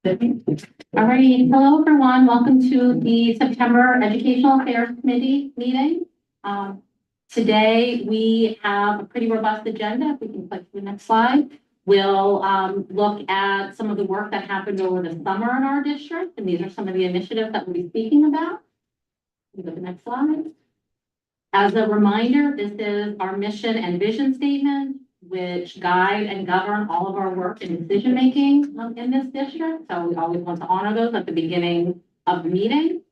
All right, hello everyone. Welcome to the September Educational Affairs Committee meeting. Today we have a pretty robust agenda. If we can click to the next slide, we'll look at some of the work that happened over the summer in our district, and these are some of the initiatives that we'll be speaking about. Go to the next slide. As a reminder, this is our mission and vision statement, which guide and govern all of our work and decision making in this district. So we always want to honor those at the beginning of the meeting.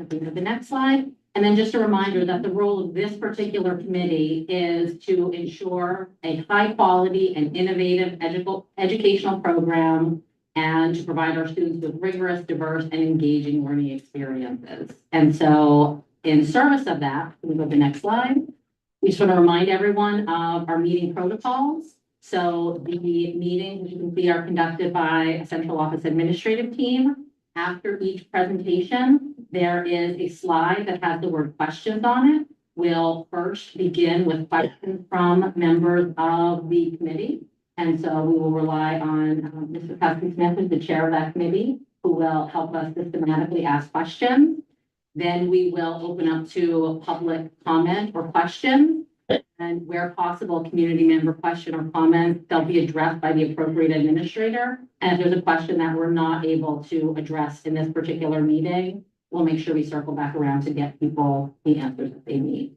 If we go to the next slide. And then just a reminder that the role of this particular committee is to ensure a high quality and innovative educational program and to provide our students with rigorous, diverse, and engaging learning experiences. And so in service of that, we go to the next slide. We just want to remind everyone of our meeting protocols. So the meetings, as you can see, are conducted by a central office administrative team. After each presentation, there is a slide that has the word questions on it. We'll first begin with questions from members of the committee. And so we will rely on Mr. Pesky Smith, who's the chair of that committee, who will help us systematically ask questions. Then we will open up to public comment or questions. And where possible, community member question or comment, they'll be addressed by the appropriate administrator. And if there's a question that we're not able to address in this particular meeting, we'll make sure we circle back around to get people the answers that they need.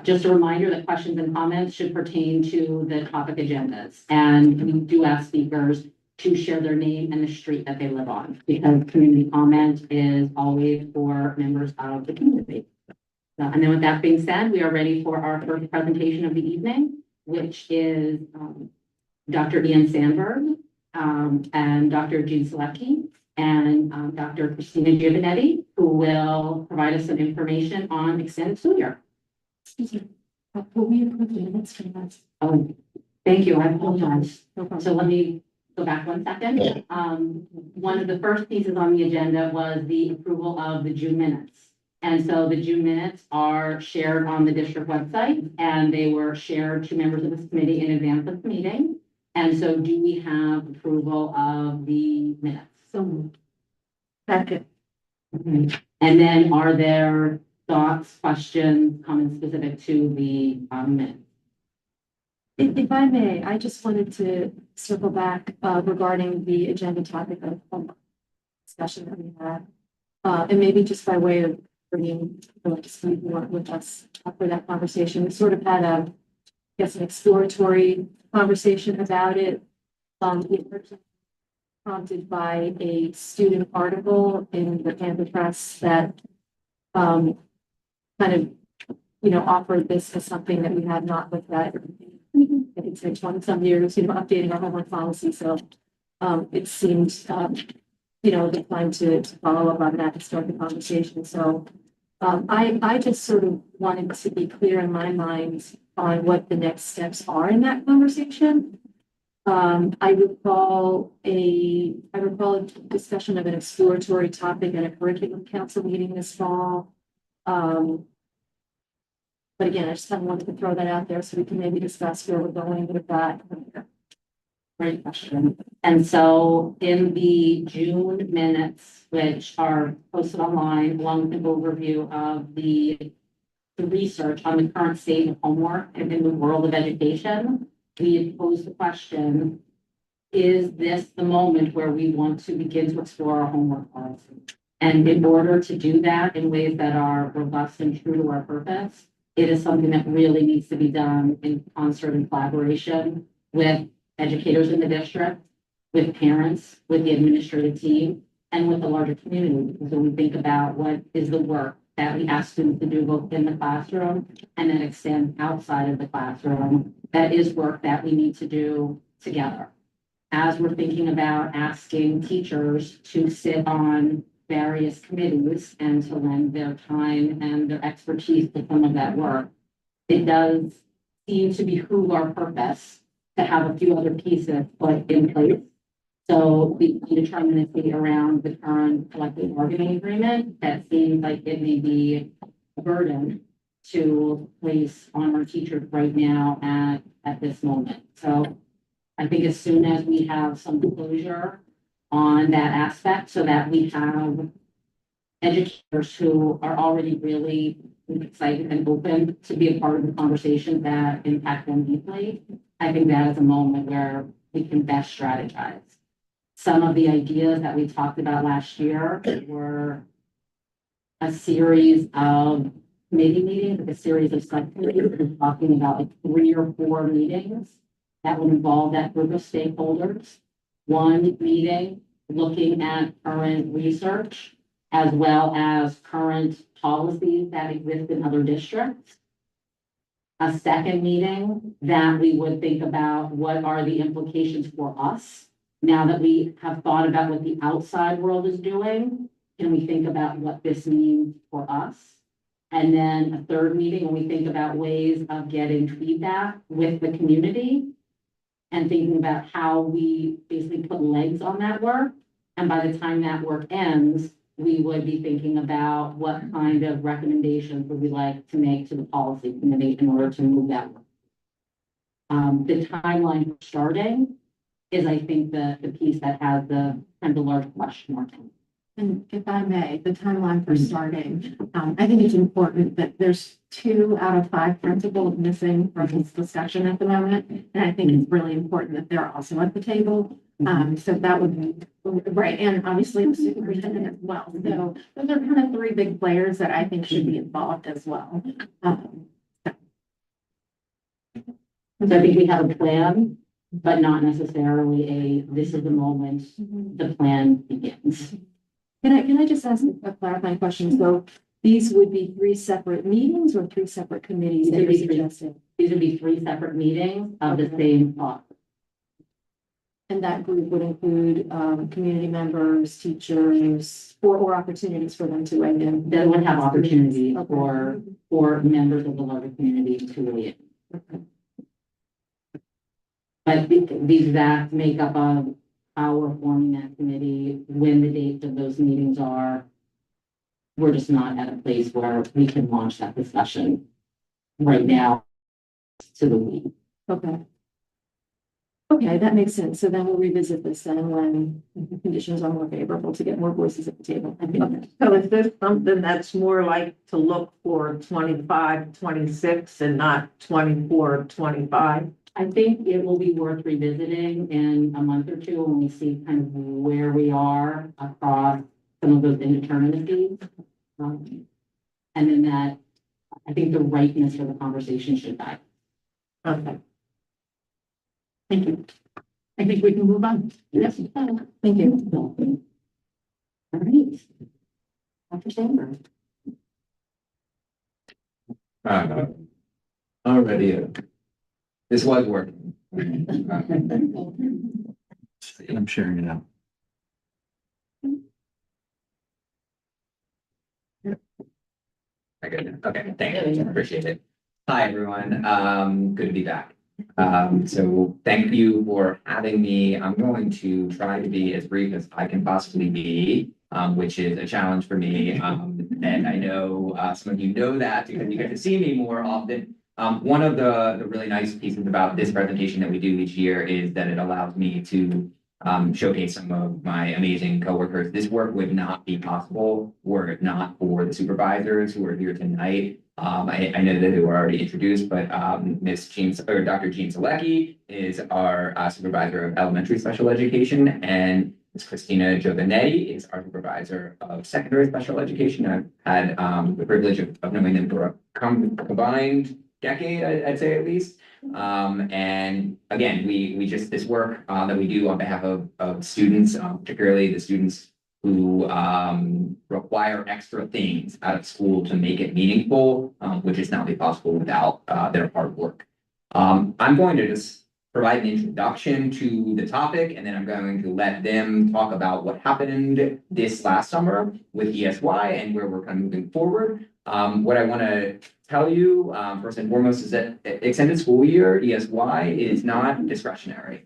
Just a reminder that questions and comments should pertain to the topic agendas. And we do ask speakers to share their name and the street that they live on, because community comment is always for members of the community. And then with that being said, we are ready for our first presentation of the evening, which is Dr. Ian Sandberg and Dr. Jean Selecki and Dr. Christina Giovanetti, who will provide us some information on extended school year. Excuse me. Will we approve the minutes for that? Oh, thank you. I apologize. No, so let me go back 1 second. One of the first pieces on the agenda was the approval of the June minutes. And so the June minutes are shared on the district website, and they were shared to members of this committee in advance of the meeting. And so do we have approval of the minutes? So second. Okay. And then are there thoughts, questions, comments specific to the minutes? If I may, I just wanted to circle back regarding the agenda topic of discussion that we had. And maybe just by way of bringing the speed with us for that conversation. We sort of had an exploratory conversation about it. Prompted by a student article in the Panther Press that kind of, offered this as something that we had not looked at. I think it's 20 some years, updating our homework policy. So it seemed the time to follow up on that and start the conversation. So I just sort of wanted to be clear in my mind on what the next steps are in that conversation. I recall a discussion of an exploratory topic at a curriculum council meeting this fall. But again, I just kind of wanted to throw that out there so we can maybe discuss where we're going with that. Great question. And so in the June minutes, which are posted online, along with an overview of the research on the current state of homework and in the world of education, we had posed the question, is this the moment where we want to begin to explore our homework policy? And in order to do that in ways that are robust and true to our purpose, it is something that really needs to be done in concert and collaboration with educators in the district, with parents, with the administrative team, and with the larger community. Because when we think about what is the work that we ask students to do both in the classroom and then extend outside of the classroom, that is work that we need to do together. As we're thinking about asking teachers to sit on various committees and to lend their time and their expertise to some of that work, it does seem to behoove our purpose to have a few other pieces put in place. So the indeterminacy around the current collective bargaining agreement, that seems like it may be a burden to place on our teachers right now at this moment. So I think as soon as we have some closure on that aspect, so that we have educators who are already really excited and open to be a part of the conversation that impact them deeply, I think that is a moment where we can best strategize. Some of the ideas that we talked about last year were a series of committee meetings, like a series of subcommittees. We're talking about like 3 or 4 meetings that would involve that group of stakeholders. One meeting looking at current research as well as current policies that exist in other districts. A second meeting that we would think about what are the implications for us now that we have thought about what the outside world is doing. Can we think about what this means for us? And then a third meeting when we think about ways of getting feedback with the community and thinking about how we basically put legs on that work. And by the time that work ends, we would be thinking about what kind of recommendations would we like to make to the policy committee in order to move that work. The timeline for starting is, I think, the piece that has the kind of the large question mark. And if I may, the timeline for starting, I think it's important that there's 2 out of 5 principals missing from this discussion at the moment. And I think it's really important that they're also at the table. So that would be right. And obviously the superintendent as well. So those are kind of 3 big players that I think should be involved as well. So I think we have a plan, but not necessarily this is the moment the plan begins. Can I just ask a clarifying question? So these would be 3 separate meetings or 3 separate committees that you're suggesting? These would be 3 separate meetings of the same thought. And that group would include community members, teachers, or opportunities for them to weigh in. They would have opportunities Okay. for members of the larger community to weigh in. Okay. But the exact makeup of how we're forming that committee, when the dates of those meetings are, we're just not at a place where we can launch that discussion right now to the week. Okay. Okay, that makes sense. So then we'll revisit this then when the conditions are more favorable to get more voices at the table. Okay. So is this something that's more like to look for 25, 26 and not 24, 25? I think it will be worth revisiting in a month or 2 when we see kind of where we are across some of those indeterminacies. And then that, I think the rightness for the conversation should die. Okay. Thank you. I think we can move on. Yes. Thank you. All right. Dr. Sandberg. Already, this was working. I'm sharing it out. Okay, thank you. Appreciate it. Hi, everyone. Good to be back. So thank you for having me. I'm going to try to be as brief as I can possibly be, which is a challenge for me. And I know some of you know that because you get to see me more often. One of the really nice pieces about this presentation that we do each year is that it allows me to showcase some of my amazing coworkers. This work would not be possible were it not for the supervisors who are here tonight. I know that they were already introduced, but Dr. Jean Selecki is our supervisor of elementary special education, and Ms. Christina Giovanetti is our supervisor of secondary special education. I've had the privilege of knowing them for a combined decade, I'd say at least. And again, we just this work that we do on behalf of students, particularly the students who require extra things out of school to make it meaningful, which is not be possible without their hard work. I'm going to just provide an introduction to the topic, and then I'm going to let them talk about what happened this last summer with ESY and where we're kind of moving forward. What I want to tell you, first and foremost, is that extended school year, ESY, is not discretionary.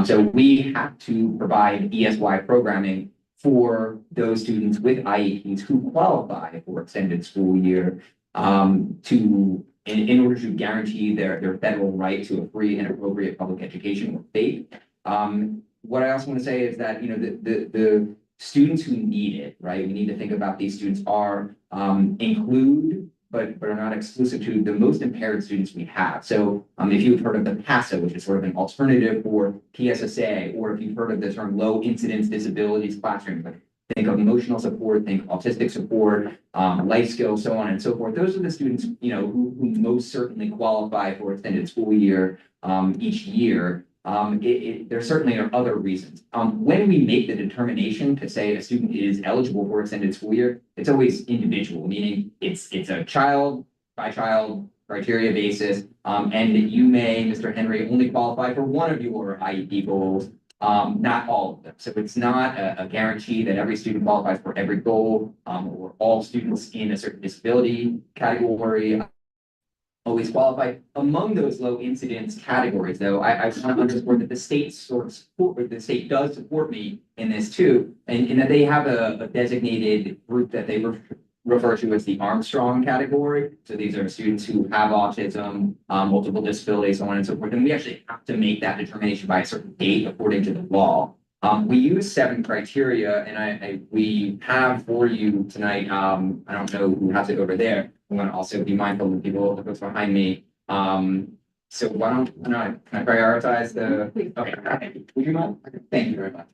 So we have to provide ESY programming for those students with IEPs who qualify for extended school year to in order to guarantee their federal right to a free and appropriate public education or FAPE. What I also want to say is that, you know, the students who need it, right? We need to think about these students are include, but are not exclusive to the most impaired students we have. So if you've heard of the PASA, which is sort of an alternative for PSSA, or if you've heard of the term low incidence disabilities classroom, like think of emotional support, think autistic support, life skills, so on and so forth. Those are the students, you know, who most certainly qualify for extended school year each year. There certainly are other reasons. When we make the determination to say a student is eligible for extended school year, it's always individual, meaning it's a child by child criteria basis. And you may, Mr. Henry, only qualify for one of your IEP goals, not all of them. So it's not a guarantee that every student qualifies for every goal, or all students in a certain disability category always qualify. Among those low incidence categories, though, I want to underscore that the state sort of support, or the state does support me in this too, and in that they have a designated group that they refer to as the Armstrong category. So these are students who have autism, multiple disabilities, so on and so forth. And we actually have to make that determination by a certain date according to the law. We use 7 criteria, and we have for you tonight. I don't know who has it over there. I want to also be mindful of the folks behind me. So why don't can I prioritize the? Okay, would you mind? Thank you very much.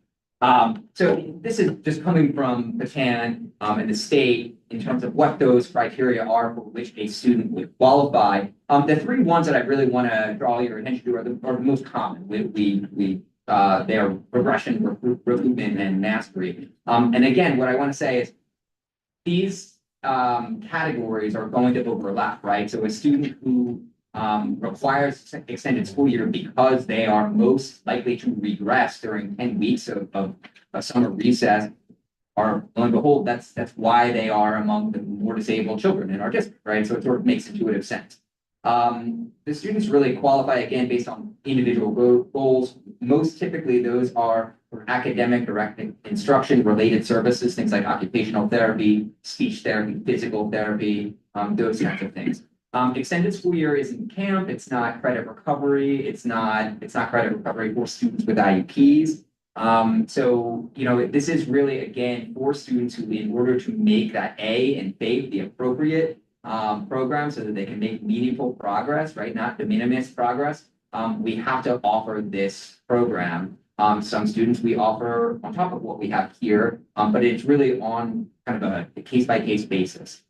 So this is just coming from Patan and the state in terms of what those criteria are for which a student would qualify. The 3 ones that I really want to draw your attention to are the most common. They are regression, recruitment, and mastery. And again, what I want to say is these categories are going to overlap, right? So a student who requires extended school year because they are most likely to regress during 10 weeks of a summer recess are, lo and behold, that's why they are among the more disabled children in our district, right? So it sort of makes intuitive sense. The students really qualify again based on individual goals. Most typically, those are for academic direct instruction related services, things like occupational therapy, speech therapy, physical therapy, those kinds of things. Extended school year isn't camp. It's not credit recovery. It's not credit recovery for students with IEPs. So, you know, this is really, again, for students who, in order to make that A and FAPE the appropriate program so that they can make meaningful progress, right? Not de minimis progress. We have to offer this program. Some students we offer on top of what we have here, but it's really on kind of a case-by-case basis.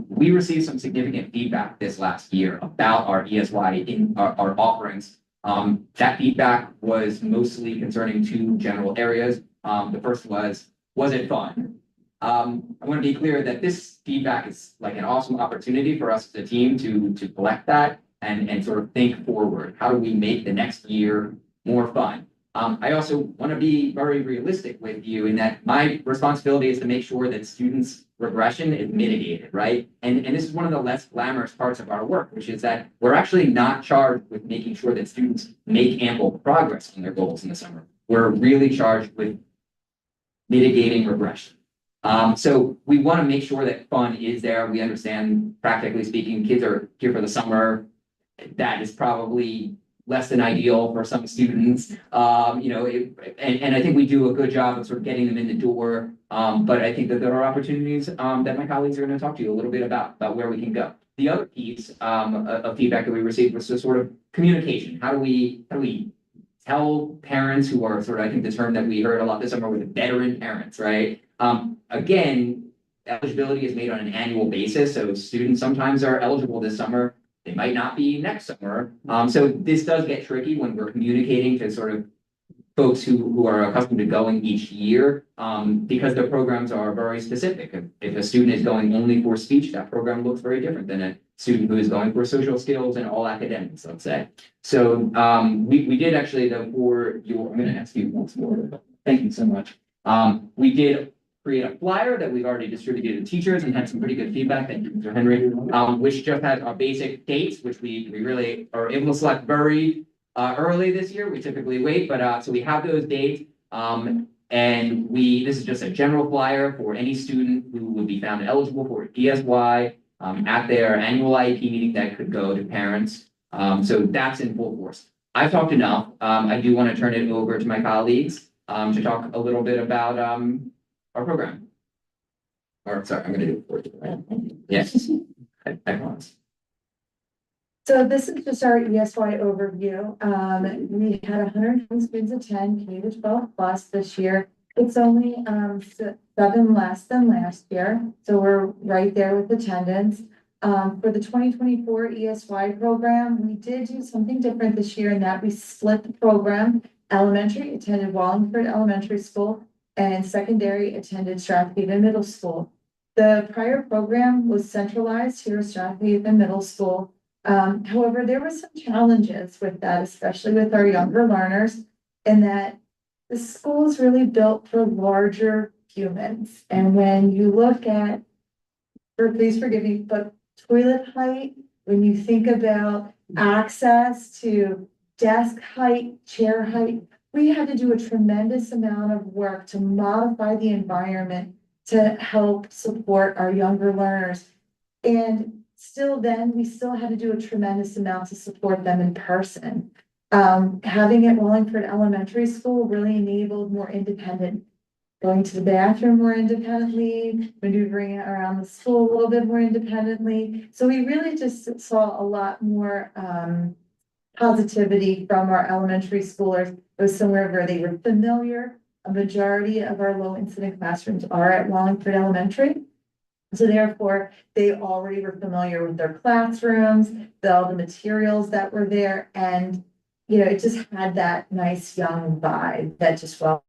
We received some significant feedback this last year about our ESY in our offerings. That feedback was mostly concerning 2 general areas. The first was it fun? I want to be clear that this feedback is like an awesome opportunity for us as a team to collect that and sort of think forward. How do we make the next year more fun? I also want to be very realistic with you in that my responsibility is to make sure that students' regression is mitigated, right? And this is one of the less glamorous parts of our work, which is that we're actually not charged with making sure that students make ample progress on their goals in the summer. We're really charged with mitigating regression. So we want to make sure that fun is there. We understand, practically speaking, kids are here for the summer. That is probably less than ideal for some students. You know, and I think we do a good job of sort of getting them in the door. But I think that there are opportunities that my colleagues are going to talk to you a little bit about where we can go. The other piece of feedback that we received was the sort of communication. How do we tell parents who are sort of, I think the term that we heard a lot this summer with veteran parents, right? Again, eligibility is made on an annual basis. So students sometimes are eligible this summer. They might not be next summer. So this does get tricky when we're communicating to sort of folks who are accustomed to going each year, because the programs are very specific. If a student is going only for speech, that program looks very different than a student who is going for social skills and all academics, let's say. So we did actually, though, for your, I'm going to ask you once more. Thank you so much. We did create a flyer that we've already distributed to teachers and had some pretty good feedback. Thank you, Mr. Henry, which just has our basic dates, which we really are able to select very early this year. We typically wait, but so we have those dates. And this is just a general flyer for any student who would be found eligible for ESY at their annual IEP meeting that could go to parents. So that's in full force. I've talked enough. I do want to turn it over to my colleagues to talk a little bit about our program. Or sorry, I'm going to do it for you. Right? Yes, I promise. So this is just our ESY overview. We had 120 students attend K to 12 plus this year. It's only 7 less than last year, so we're right there with attendance. For the 2024 ESY program, we did do something different this year in that we split the program. Elementary attended Wallingford Elementary School and secondary attended Strathaven Middle School. The prior program was centralized here at Strathaven Middle School. However, there were some challenges with that, especially with our younger learners, in that the school is really built for larger humans. And when you look at, please forgive me, but toilet height, when you think about access to desk height, chair height, we had to do a tremendous amount of work to modify the environment to help support our younger learners. And still then, we still had to do a tremendous amount to support them in person. Having it Wallingford Elementary School really enabled more independent, going to the bathroom more independently, maneuvering around the school a little bit more independently. So we really just saw a lot more positivity from our elementary schoolers. It was somewhere where they were familiar. A majority of our low incident classrooms are at Wallingford Elementary. So therefore, they already were familiar with their classrooms, all the materials that were there, and it just had that nice young vibe that just welcomed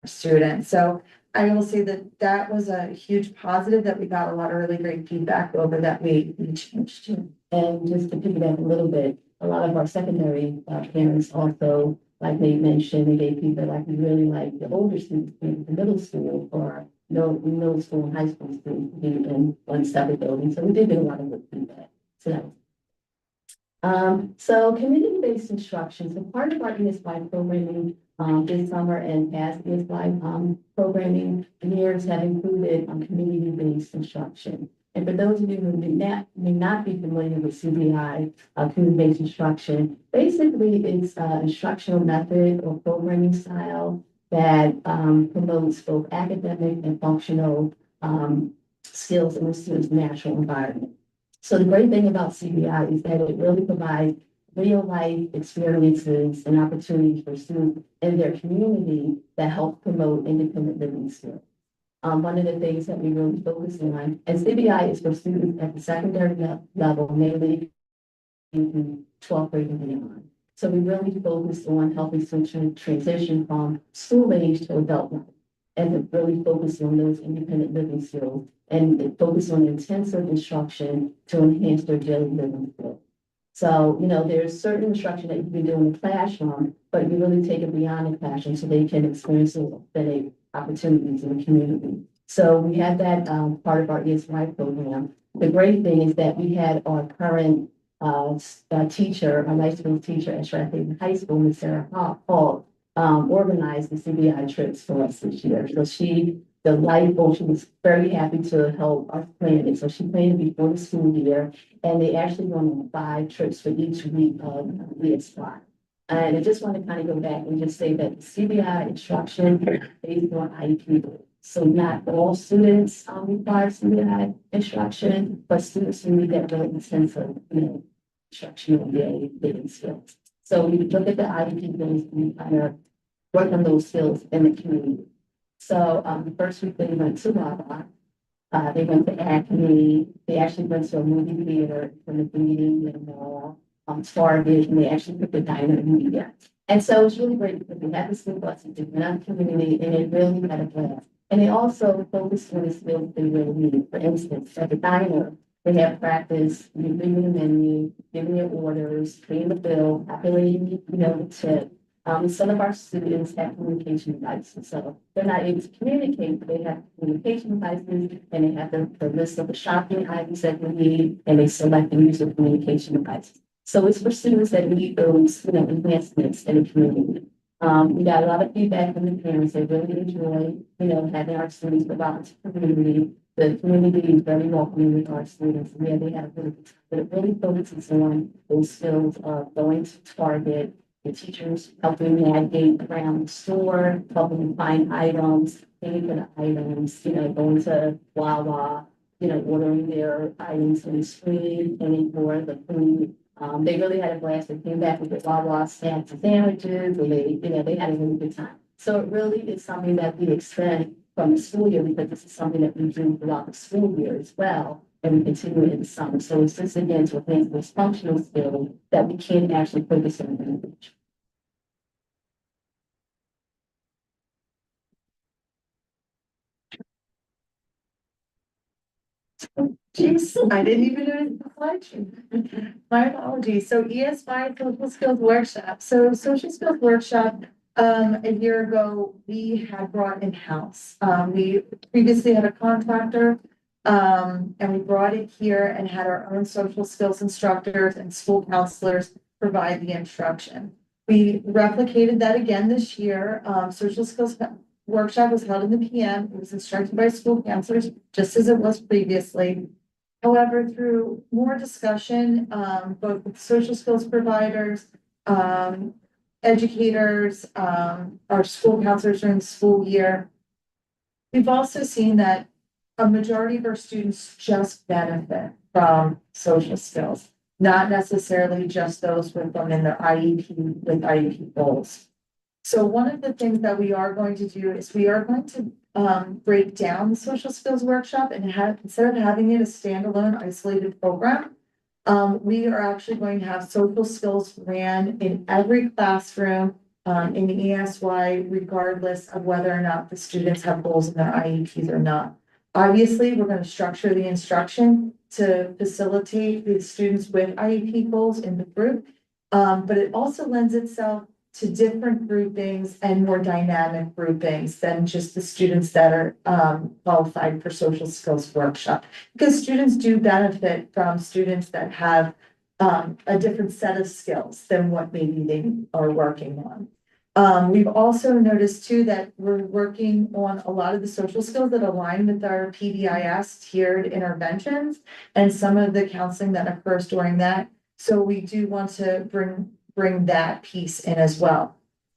our students. So I will say that that was a huge positive, that we got a lot of really great feedback over that we changed to. And just to piggyback a little bit, a lot of our secondary parents also, like they mentioned, they gave feedback like we really like the older students in the middle school or middle school and high school students to be in one separate building. So we did get a lot of good feedback. So that was so community-based instruction. So part of our ESY programming this summer and past ESY programming years have included community-based instruction. And for those of you who may not be familiar with CBI, community-based instruction, basically it's an instructional method or programming style that promotes both academic and functional skills in the student's natural environment. So the great thing about CBI is that it really provides real life experiences and opportunities for students in their community that help promote independent living skills. One of the things that we really focus on, and CBI is for students at the secondary level, mainly in 12th grade and beyond. So we really focus on helping students transition from school age to adult life, and really focus on those independent living skills and focus on intensive instruction to enhance their daily living skills. So, there's certain instruction that you can do in the classroom, but you really take it beyond the classroom so they can experience authentic opportunities in the community. So we had that part of our ESY program. The great thing is that we had our current teacher, our life skills teacher at Strathaven High School, Ms. Sarah Hall, organized the CBI trips for us this year. So she was very happy to help us plan it. So she planned it before the school year, and they actually went on 5 trips for each week of ESY. And I just want to kind of go back and just say that the CBI instruction is based on IEP. So not all students require CBI instruction, but students who need that really intensive, instructional daily skills. So we look at the IEP goals and we kind of work on those skills in the community. So the first week they went to Wawa, they went to Acme, they actually went to a movie theater for the meeting and mall, Target, and they actually put the diner in media. And so it's really great because we had the school buses, they went out to the community, and it really had a blast. And they also focused on the skills they really need. For instance, at the diner, they have practice reading the menu, giving their orders, paying the bill, calculating, the tip. Some of our students have communication devices, so they're not able to communicate, but they have communication devices, and they have the list of the shopping items that they need, and they select and use the communication devices. So it's for students that need those, enhancements in the community. We got a lot of feedback from the parents. They really enjoy, having our students go out into the community the community is very welcoming with our students, and yeah, they have a really good time. But it really focuses on those skills of going to Target, the teachers helping navigate around the store, helping them find items, paying for the items, going to Wawa, ordering their items on the screen, paying for the food. They really had a blast. They came back with the Wawa snacks and sandwiches, and they had a really good time. So it really is something that we extend from the school year, because this is something that we do throughout the school year as well, and we continue in the summer. So it's just again to enhance those functional skills that we can actually focus on in the future. Jeez, I didn't even notice the slideshow. My apologies. So ESY Social Skills Workshop. So Social Skills Workshop, a year ago, we had brought in-house. We previously had a contractor, and we brought it here and had our own social skills instructors and school counselors provide the instruction. We replicated that again this year. Social Skills Workshop was held in the PM. It was instructed by school counselors, just as it was previously. However, through more discussion, both with social skills providers, educators, our school counselors during the school year, we've also seen that a majority of our students just benefit from social skills, not necessarily just those with them in their IEP with IEP goals. So one of the things that we are going to do is we are going to break down the social skills workshop and instead of having it a standalone isolated program, we are actually going to have social skills ran in every classroom in ESY, regardless of whether or not the students have goals in their IEPs or not. Obviously, we're going to structure the instruction to facilitate the students with IEP goals in the group, but it also lends itself to different groupings and more dynamic groupings than just the students that are qualified for social skills workshop. Because students do benefit from students that have a different set of skills than what maybe they are working on. We've also noticed too that we're working on a lot of the social skills that align with our PBIS tiered interventions and some of the counseling that occurs during that. So we do want to bring that piece in as well.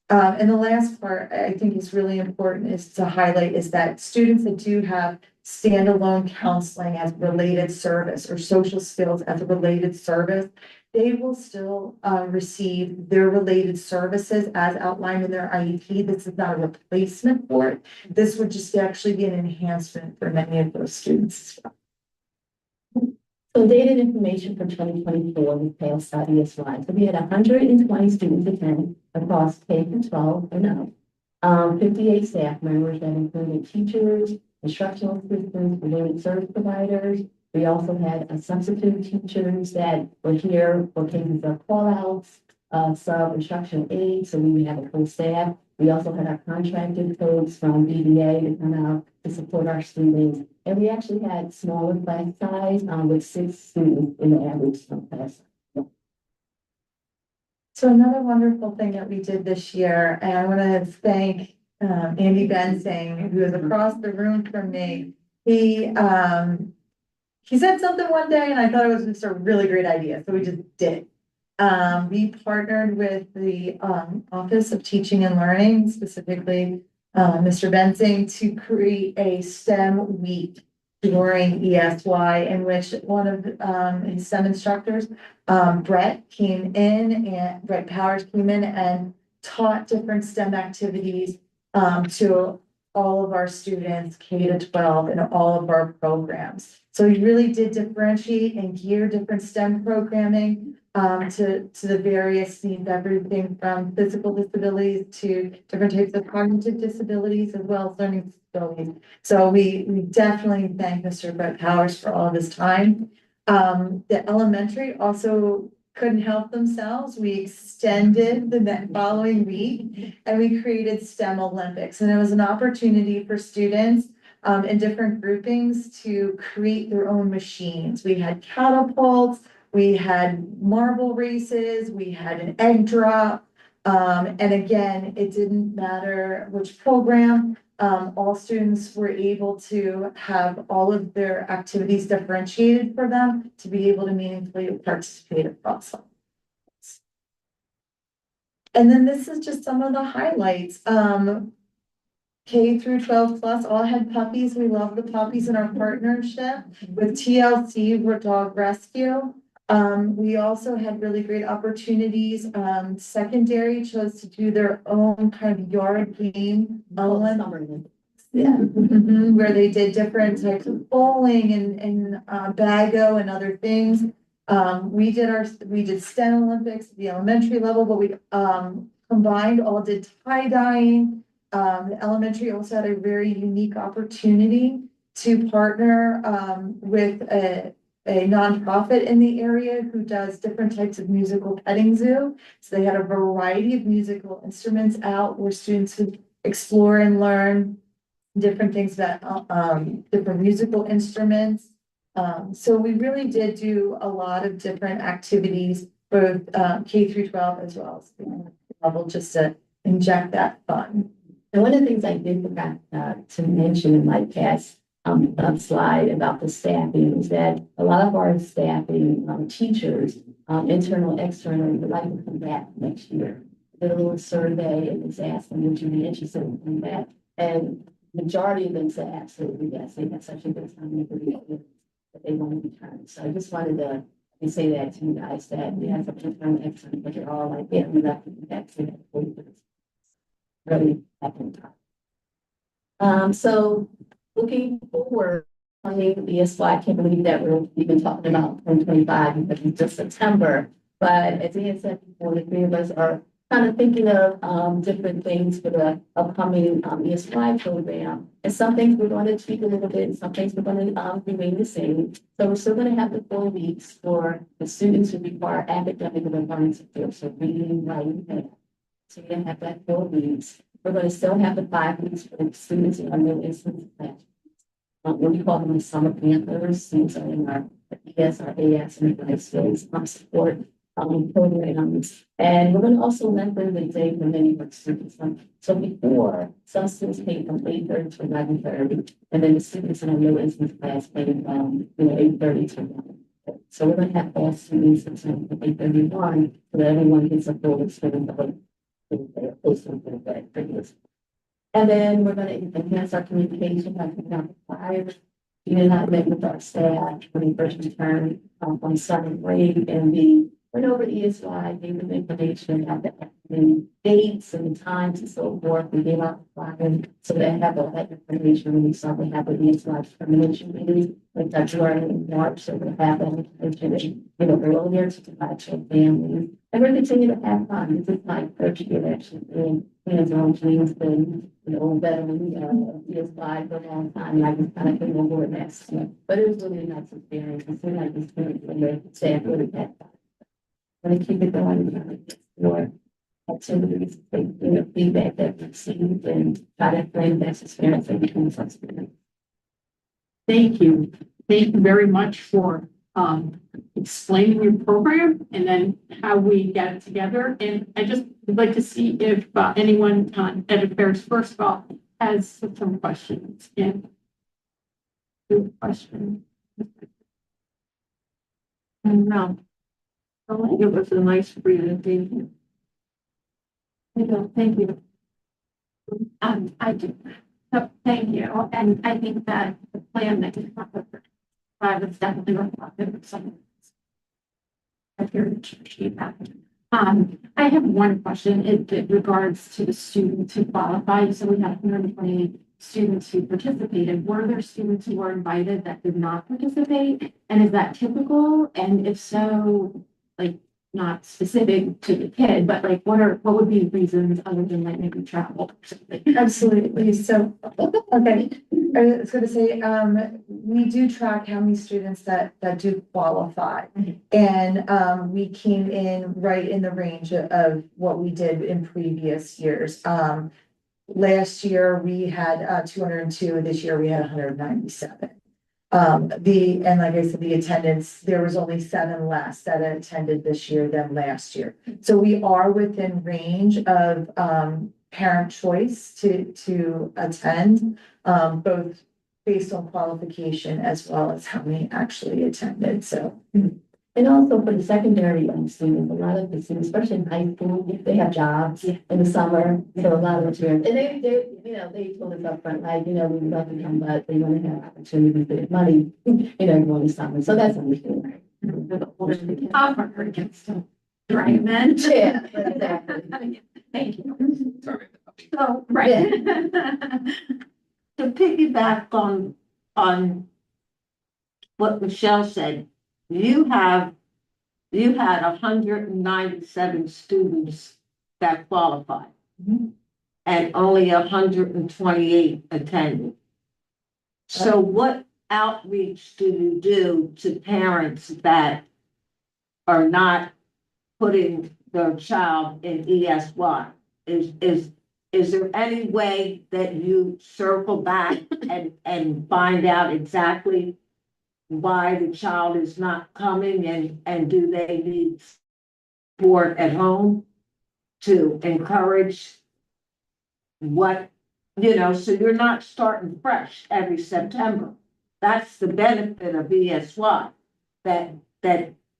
And the last part I think is really important is to highlight is that students that do have standalone counseling as related service or social skills as a related service, they will still receive their related services as outlined in their IEP. This is not a replacement for it. This would just actually be an enhancement for many of those students as well. So data and information for 2024 with PALS.ESY. So we had 120 students attend across K-12 and up. 58 staff members that included teachers, instructional assistants, related service providers. We also had substitute teachers that were here for cases of call-outs, sub-instructional aides, so we would have a full staff. We also had our contracted folks from BBA to come out to support our students. And we actually had smaller class size with 6 students in the average class. So another wonderful thing that we did this year, and I want to thank Andy Bensing, who is across the room from me. He said something one day and I thought it was just a really great idea. So we just did it. We partnered with the Office of Teaching and Learning, specifically Mr. Bensing, to create a STEM week during ESY, in which one of his STEM instructors, Brett Powers came in and taught different STEM activities to all of our students, K-12, in all of our programs. So we really did differentiate and gear different STEM programming to the various needs, everything from physical disabilities to different types of cognitive disabilities as well as learning disabilities. So we definitely thank Mr. Brett Powers for all of his time. The elementary also couldn't help themselves. We extended the following week and we created STEM Olympics, and it was an opportunity for students in different groupings to create their own machines. We had catapults, we had marble races, we had an egg drop. And again, it didn't matter which program. All students were able to have all of their activities differentiated for them to be able to meaningfully participate across them. And then this is just some of the highlights. K through 12 plus all had puppies. We love the puppies in our partnership with TLC, we're dog rescue. We also had really great opportunities. Secondary chose to do their own kind of yard game element. Yeah, where they did different types of bowling and bago and other things. We did STEM Olympics at the elementary level, but we combined all did tie dyeing. The elementary also had a very unique opportunity to partner with a nonprofit in the area who does different types of musical petting zoo. So they had a variety of musical instruments out where students could explore and learn different things that different musical instruments. So we really did do a lot of different activities, both K through 12 as well as the level, just to inject that fun. And one of the things I did forgot to mention in my past slide about the staffing is that a lot of our staffing teachers, internal, external, would like to come back next year. Did a little survey and was asked them, would you be interested in coming back? And majority of them said absolutely yes. They had such a good time that they want to return. So I just wanted to say that to you guys that we have some internal, external, but they're all like, yeah, we love to be back to that. Really happen time. So looking forward, I mean, ESY, I can't believe that we're even talking about 2025 because it's just September. But as Ian said before, the three of us are kind of thinking of different things for the upcoming ESY program. And some things we're going to tweak a little bit, and some things we're going to remain the same. So we're still going to have the 4 weeks for the students who require academic and learning skills, so reading, writing, and so we're going to have that 4 weeks. We're going to still have the 5 weeks for the students in our middle instance class. What we call them the summer panthers. Students are in our ES, our AS, and life skills support programs. And we're going to also lengthen the day for many of our students. So before, some students came from 8:30 to 11:30, and then the students in our middle instance class came from 8:30 to 1. So we're going to have all students from 8:31 so that everyone gets a full experience of it. And then we're going to enhance our communication by putting out the flyers. We did not met with our staff when we first returned from summer break, and we went over ESY, gave them information about the dates and the times and so forth. We gave out the flyers so they have all that information when we start to have the ESY termination meeting, like that's running in March. So we'll have that information, earlier to provide to families. And we're continuing to have fun. This is my first year actually doing hands-on dreams, been veteran ESY for a long time. And I just kind of came on board next year. But it was really a nice experience. It seemed like this thing when the staff really had fun. I'm gonna keep it going, more activities, feedback that we received and try to frame that experience and become something. Thank you. Thank you very much for explaining your program and then how we get it together. And I just would like to see if anyone on Ed Affairs, first of all, has some questions. And question. No. It was a nice presentation. Thank you. I do. So thank you. And I think that the plan that you have was definitely reflective of some of this. I hear feedback. I have one question in regards to the students who qualified. So we had 120 students who participated. Were there students who were invited that did not participate? And is that typical? And if so, like not specific to the kid, but like what would be reasons other than like maybe travel or something? Absolutely. So, okay, I was going to say, we do track how many students that do qualify, and we came in right in the range of what we did in previous years. Last year we had 202. This year we had 197. And like I said, the attendance, there was only 7 less that attended this year than last year. So we are within range of parent choice to attend, both based on qualification as well as how many actually attended, so. And also for the secondary students, a lot of the students, especially in high school, they have jobs in the summer. So a lot of the parents, and they told us upfront, like, we would love to come, but they want to have opportunity to get money, during the summer. So that's understandable. Offer against them. Right, then. Yeah, exactly. Thank you. Sorry. So, Right. to piggyback on what Michelle said, you had 197 students that qualified. Mhm. And only 128 attended. So what outreach do you do to parents that are not putting their child in ESY? Is there any way that you circle back and find out exactly why the child is not coming, and do they need support at home to encourage what, so you're not starting fresh every September. That's the benefit of ESY, that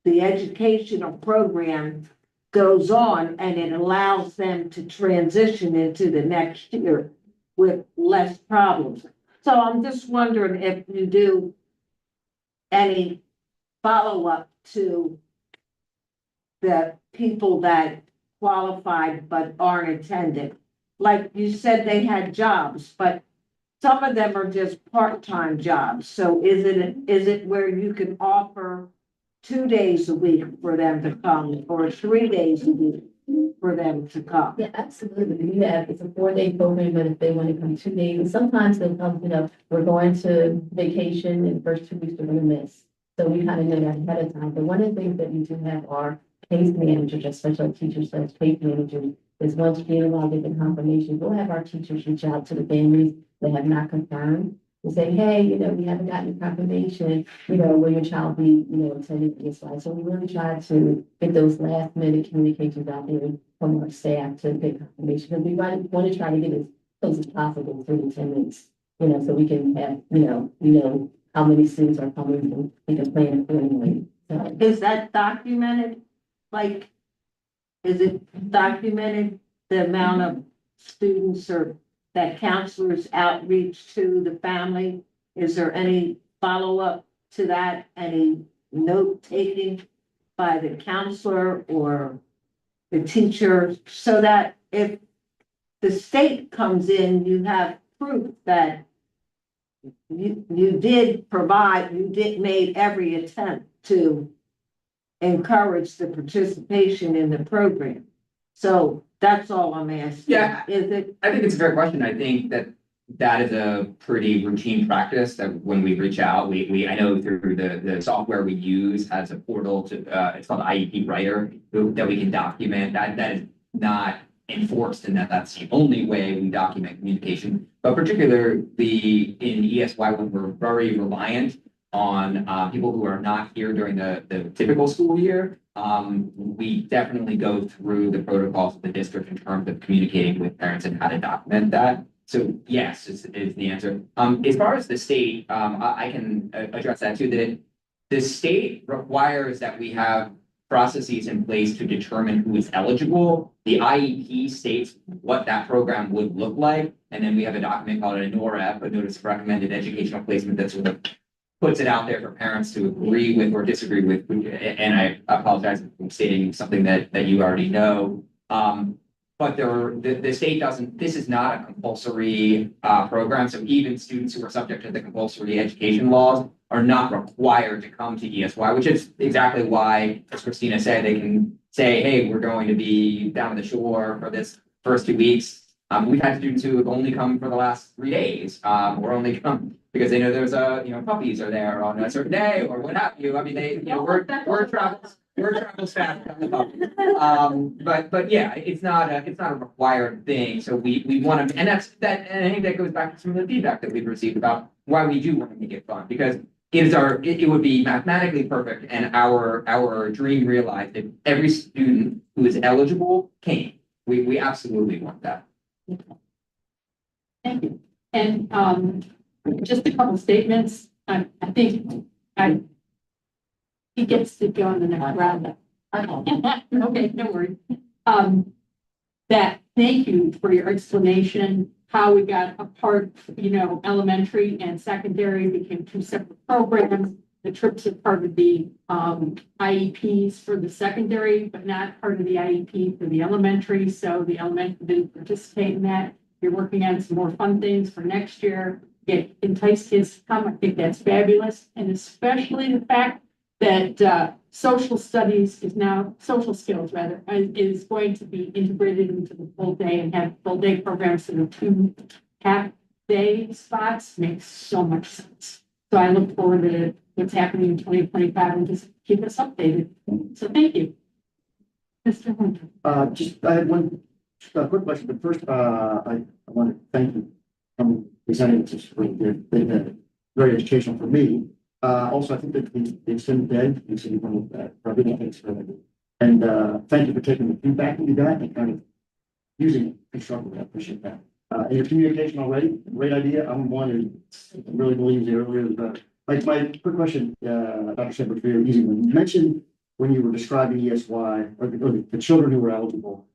the educational program goes on and it allows them to transition into the next year with less problems. So I'm just wondering if you do any follow-up to the people that qualified but aren't attending. Like you said, they had jobs, but some of them are just part-time jobs. So is it where you can offer 2 days a week for them to come, or 3 days a week for them to come? Yeah, absolutely. It's a 4-day program, but if they want to come 2 days, and sometimes they'll come, we're going to vacation and the first 2 weeks they're going to miss. So we kind of know that ahead of time. But one of the things that we do have are case managers, or special teachers, slash case managers, is once we get a lot of different confirmations, we'll have our teachers reach out to the families that have not confirmed and say, hey, we haven't gotten confirmation, will your child be, attending ESY? So we really try to get those last minute communications out there from our staff to get confirmation. Because we want to try to get as close as possible to the 10 minutes, so we can have, how many students are coming and we can plan accordingly. So, Is that documented? Like, is it documented, the amount of students or that counselors outreach to the family? Is there any follow-up to that? Any note taking by the counselor or the teacher, so that if the state comes in, you have proof that you did made every attempt to encourage the participation in the program. So that's all I'm asking. Yeah. Is it? I think it's a fair question. I think that is a pretty routine practice that when we reach out, I know through the software we use has a portal to, it's called IEP Writer, that we can document. That is not enforced, and that's the only way we document communication. But particularly in ESY, when we're very reliant on people who are not here during the typical school year, we definitely go through the protocols of the district in terms of communicating with parents and how to document that. So yes, is the answer. As far as the state, I can address that too. That the state requires that we have processes in place to determine who is eligible. The IEP states what that program would look like, and then we have a document called a NOREP, a Notice of Recommended Educational Placement, that sort of puts it out there for parents to agree with or disagree with. And I apologize for stating something that you already know. But the state doesn't, this is not a compulsory program. So even students who are subject to the compulsory education laws are not required to come to ESY, which is exactly why, as Christina said, they can say, hey, we're going to be down at the shore for this first 2 weeks. We've had students who have only come for the last 3 days, or only come because they know there's puppies are there on a certain day or what have you. I mean, we're travel staff. But yeah, it's not a required thing. So we want to, and I think that goes back to some of the feedback that we've received about why we do want to make it fun, because it would be mathematically perfect and our dream realized if every student who is eligible came. We absolutely want that. Thank you. And just a couple statements. I think he gets to go on the next round. Okay, no worries. That thank you for your explanation, how we got apart, elementary and secondary became two separate programs. The trips are part of the IEPs for the secondary, but not part of the IEP for the elementary. So the elementary didn't participate in that. You're working on some more fun things for next year. Get entice kids to come. I think that's fabulous. And especially the fact that social studies is now, social skills rather, is going to be integrated into the full day and have full day programs. So the 2 half day spots makes so much sense. So I look forward to what's happening in 2025 and just keep us updated. So thank you. Mr. Hunter. I had one quick question, but first, I want to thank you for presenting this. They've been very educational for me. Also, I think that the extended day is one of that, probably thanks for that. And thank you for taking the feedback that you got and kind of using it constructively. I appreciate that. And your communication already, great idea. I'm one who really believes the earlier the better. Like my quick question, Dr. Shepard, for you, easy one. You mentioned when you were describing ESY or the children who were eligible,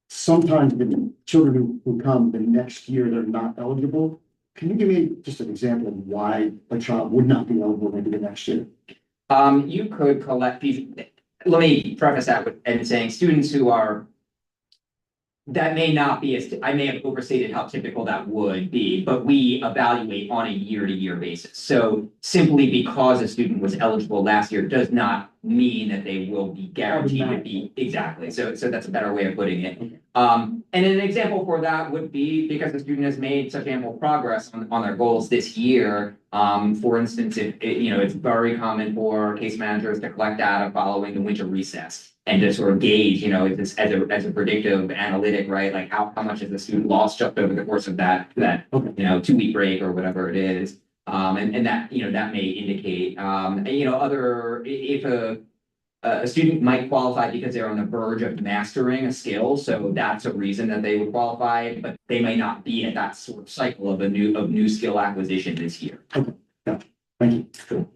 sometimes the children who come the next year, they're not eligible. Can you give me just an example of why a child would not be eligible maybe the next year? You could collect these. Let me preface that with saying students who are. That may not be I may have overstated how typical that would be, but we evaluate on a year-to-year basis. So simply because a student was eligible last year does not mean that they will be guaranteed to be exactly. So that's a better way of putting it. And an example for that would be because the student has made such ample progress on their goals this year. For instance, it's very common for case managers to collect data following the winter recess. And to sort of gauge, if this as a predictive analytic, right? Like how much has the student lost just over the course of that 2-week break or whatever it is. And that, that may indicate, if a student might qualify because they're on the verge of mastering a skill. So that's a reason that they would qualify, but they may not be at that sort of cycle of new skill acquisition this year. Okay, yeah, thank you. Sure.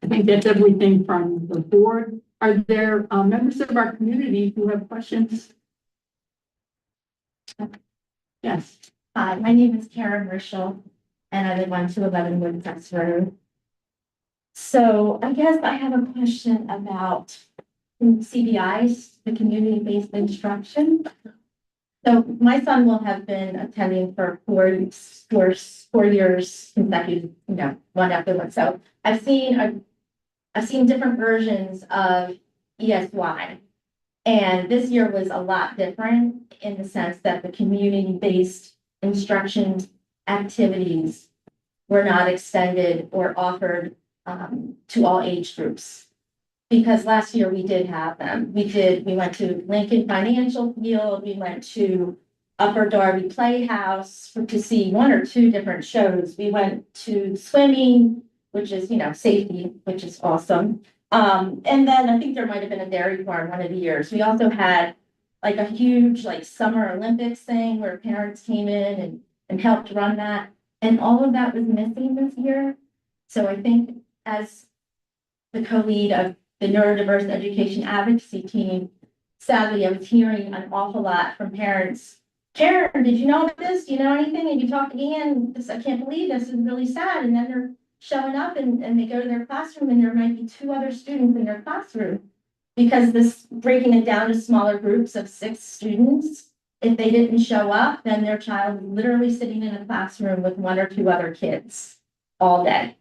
I think that's everything from the board. Are there members of our community who have questions? Yes. Hi, my name is Karen Rischel, and I live on 211 Woodcrest Road. So I guess I have a question about CBIs, the community-based instruction. So my son will have been attending for 4 years consecutive, one after one. So I've seen different versions of ESY. And this year was a lot different in the sense that the community-based instruction activities were not extended or offered to all age groups. Because last year we did have them. We went to Lincoln Financial Field, we went to Upper Darby Playhouse to see 1 or 2 different shows. We went to swimming, which is, safety, which is awesome. And then I think there might have been a dairy farm one of the years. We also had like a huge summer Olympics thing where parents came in and helped run that. And all of that was missing this year. So I think as the co-lead of the neurodiverse education advocacy team, sadly, I was hearing an awful lot from parents. Karen, did you know about this? Do you know anything? And you talk to Ian, I can't believe this is really sad. And then they're showing up and they go to their classroom and there might be 2 other students in their classroom because this breaking it down to smaller groups of 6 students, if they didn't show up, then their child was literally sitting in a classroom with 1 or 2 other kids all day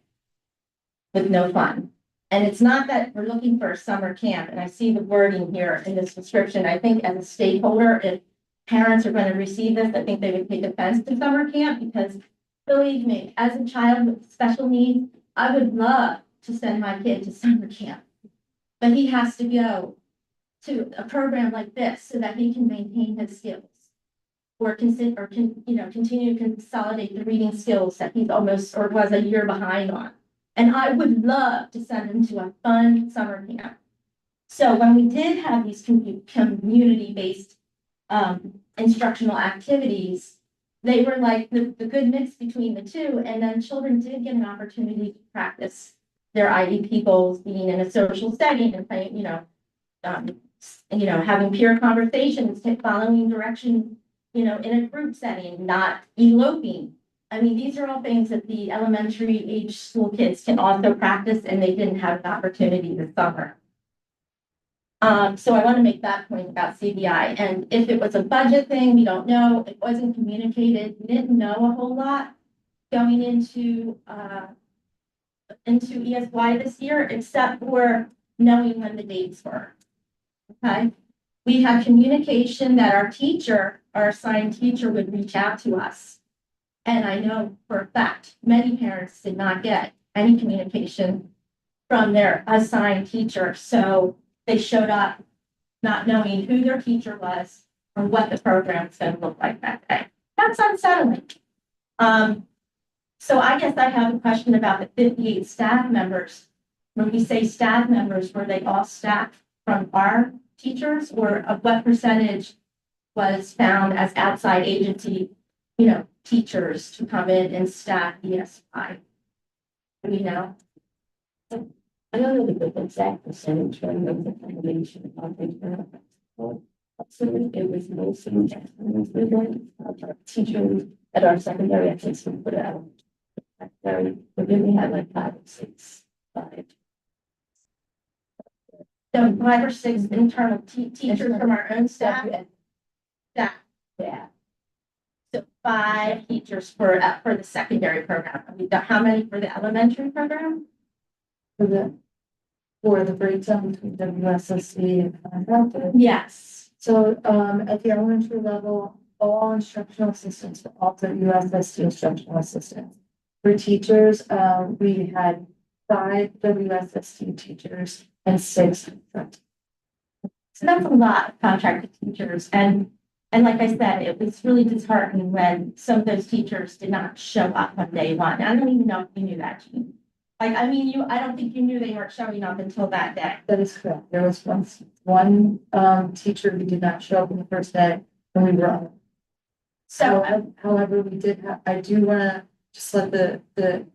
with no fun. And it's not that we're looking for a summer camp, and I see the wording here in this description. I think as a stakeholder, if parents are going to receive this, I think they would take offense to summer camp because believe me, as a child with special needs, I would love to send my kid to summer camp, but he has to go to a program like this so that he can maintain his skills or continue to consolidate the reading skills that he's almost or was a year behind on. And I would love to send him to a fun summer camp. So when we did have these community-based instructional activities, they were like the good mix between the two. And then children did get an opportunity to practice their IEP goals, being in a social setting and playing, having peer conversations, following direction, in a group setting, not eloping. I mean, these are all things that the elementary age school kids can also practice, and they didn't have an opportunity this summer. So I want to make that point about CBI. And if it was a budget thing, we don't know. It wasn't communicated. We didn't know a whole lot going into ESY this year, except for knowing when the dates were. Okay. We had communication that our assigned teacher would reach out to us. And I know for a fact, many parents did not get any communication from their assigned teacher. So they showed up not knowing who their teacher was or what the program was going to look like that day. That's unsettling. So I guess I have a question about the 58 staff members. When we say staff members, were they all staff from our teachers, or of what percentage was found as outside agency, teachers to come in and staff ESI? Do we know? I don't know the exact percentage, but I know the combination of things. So it was mostly teachers at our secondary, I think, we put out. But then we had like 5 or 6, 5. So 5 or 6 internal teachers from our own staff. Yeah. So 5 teachers for the secondary program. I mean, how many for the elementary program? For the breakdown between WSSD and contracted. Yes. So, at the elementary level, all instructional assistants were also WSSD instructional assistants. For teachers, we had 5 WSSD teachers and 6 contracted. So that's a lot of contracted teachers. And like I said, it was really disheartening when some of those teachers did not show up on day one. I don't even know if you knew that, Jean. I don't think you knew they weren't showing up until that day. That is correct. There was one teacher who did not show up on the first day when we were on. So, However, I do want to just let the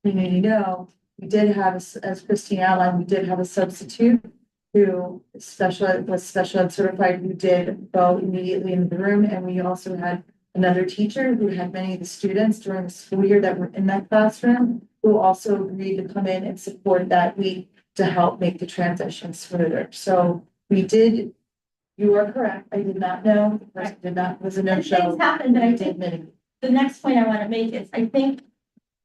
community know, we did have, as Christine outlined, we did have a substitute who was special ed certified, who did go immediately into the room. And we also had another teacher who had many of the students during the school year that were in that classroom, who also agreed to come in and support that week to help make the transition smoother. So we did, you are correct. I did not know, the person was a no-show. things happen, but I think the next point I want to make is, I think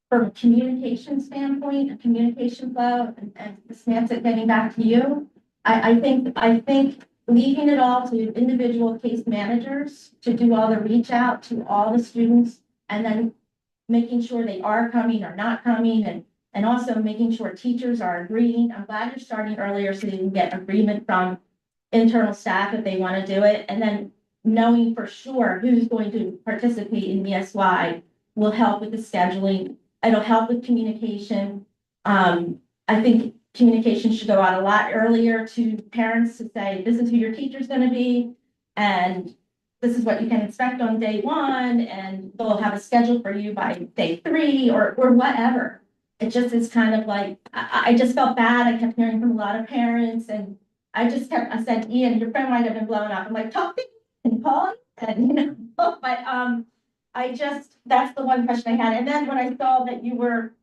from a communication standpoint, a communication flow, and Samantha, getting back to you, I think leaving it all to individual case managers to do all the reach out to all the students, and then making sure they are coming or not coming, and also making sure teachers are agreeing. I'm glad you're starting earlier so you can get agreement from internal staff if they want to do it. And then knowing for sure who's going to participate in ESY will help with the scheduling. It'll help with communication. I think communication should go out a lot earlier to parents to say, this is who your teacher's going to be, and this is what you can expect on day 1, and they'll have a schedule for you by day 3 or whatever. It just is kind of like, I just felt bad. I kept hearing from a lot of parents, and I said, Ian, your friend might have been blown up. I'm like, talk to me and call, and but that's the one question I had. And then when I saw that you were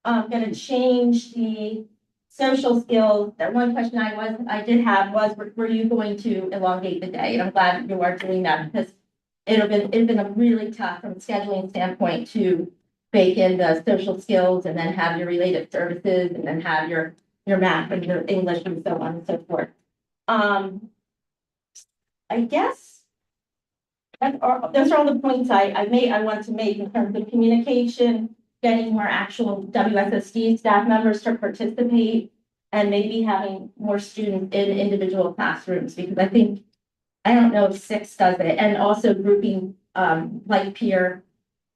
going to change the social skills, that one question I did have was, were you going to elongate the day? And I'm glad you are doing that, because it'd been a really tough from a scheduling standpoint to bake in the social skills and then have your related services and then have your math and your English and so on and so forth. I guess those are all the points I want to make in terms of communication, getting more actual WSSD staff members to participate, and maybe having more students in individual classrooms, because I don't know if 6 does it, and also grouping like peer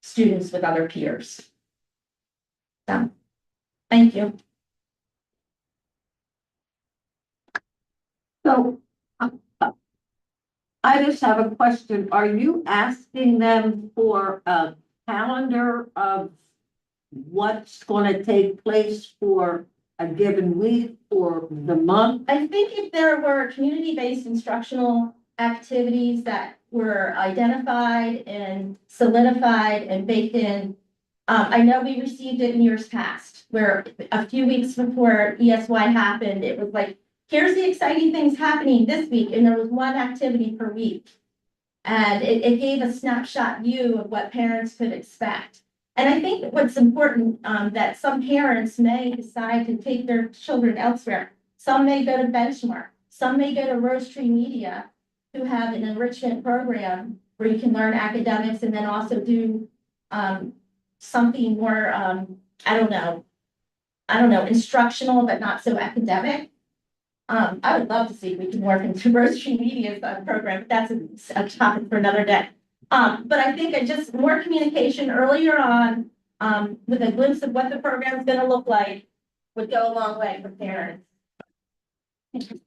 students with other peers. So, thank you. So I I just have a question. Are you asking them for a calendar of what's gonna take place for a given week or the month? I think if there were community-based instructional activities that were identified and solidified and baked in. I know we received it in years past, where a few weeks before ESY happened, it was like, here's the exciting things happening this week, and there was one activity per week. And it gave a snapshot view of what parents could expect. And I think what's important, that some parents may decide to take their children elsewhere. Some may go to Benchmark, some may go to Rose Tree Media, who have an enrichment program where you can learn academics and then also do something more, I don't know, instructional, but not so academic. I would love to see if we can work into Rose Tree Media's program, but that's a topic for another day. But I think just more communication earlier on, with a glimpse of what the program is going to look like, would go a long way for parents. Thank you.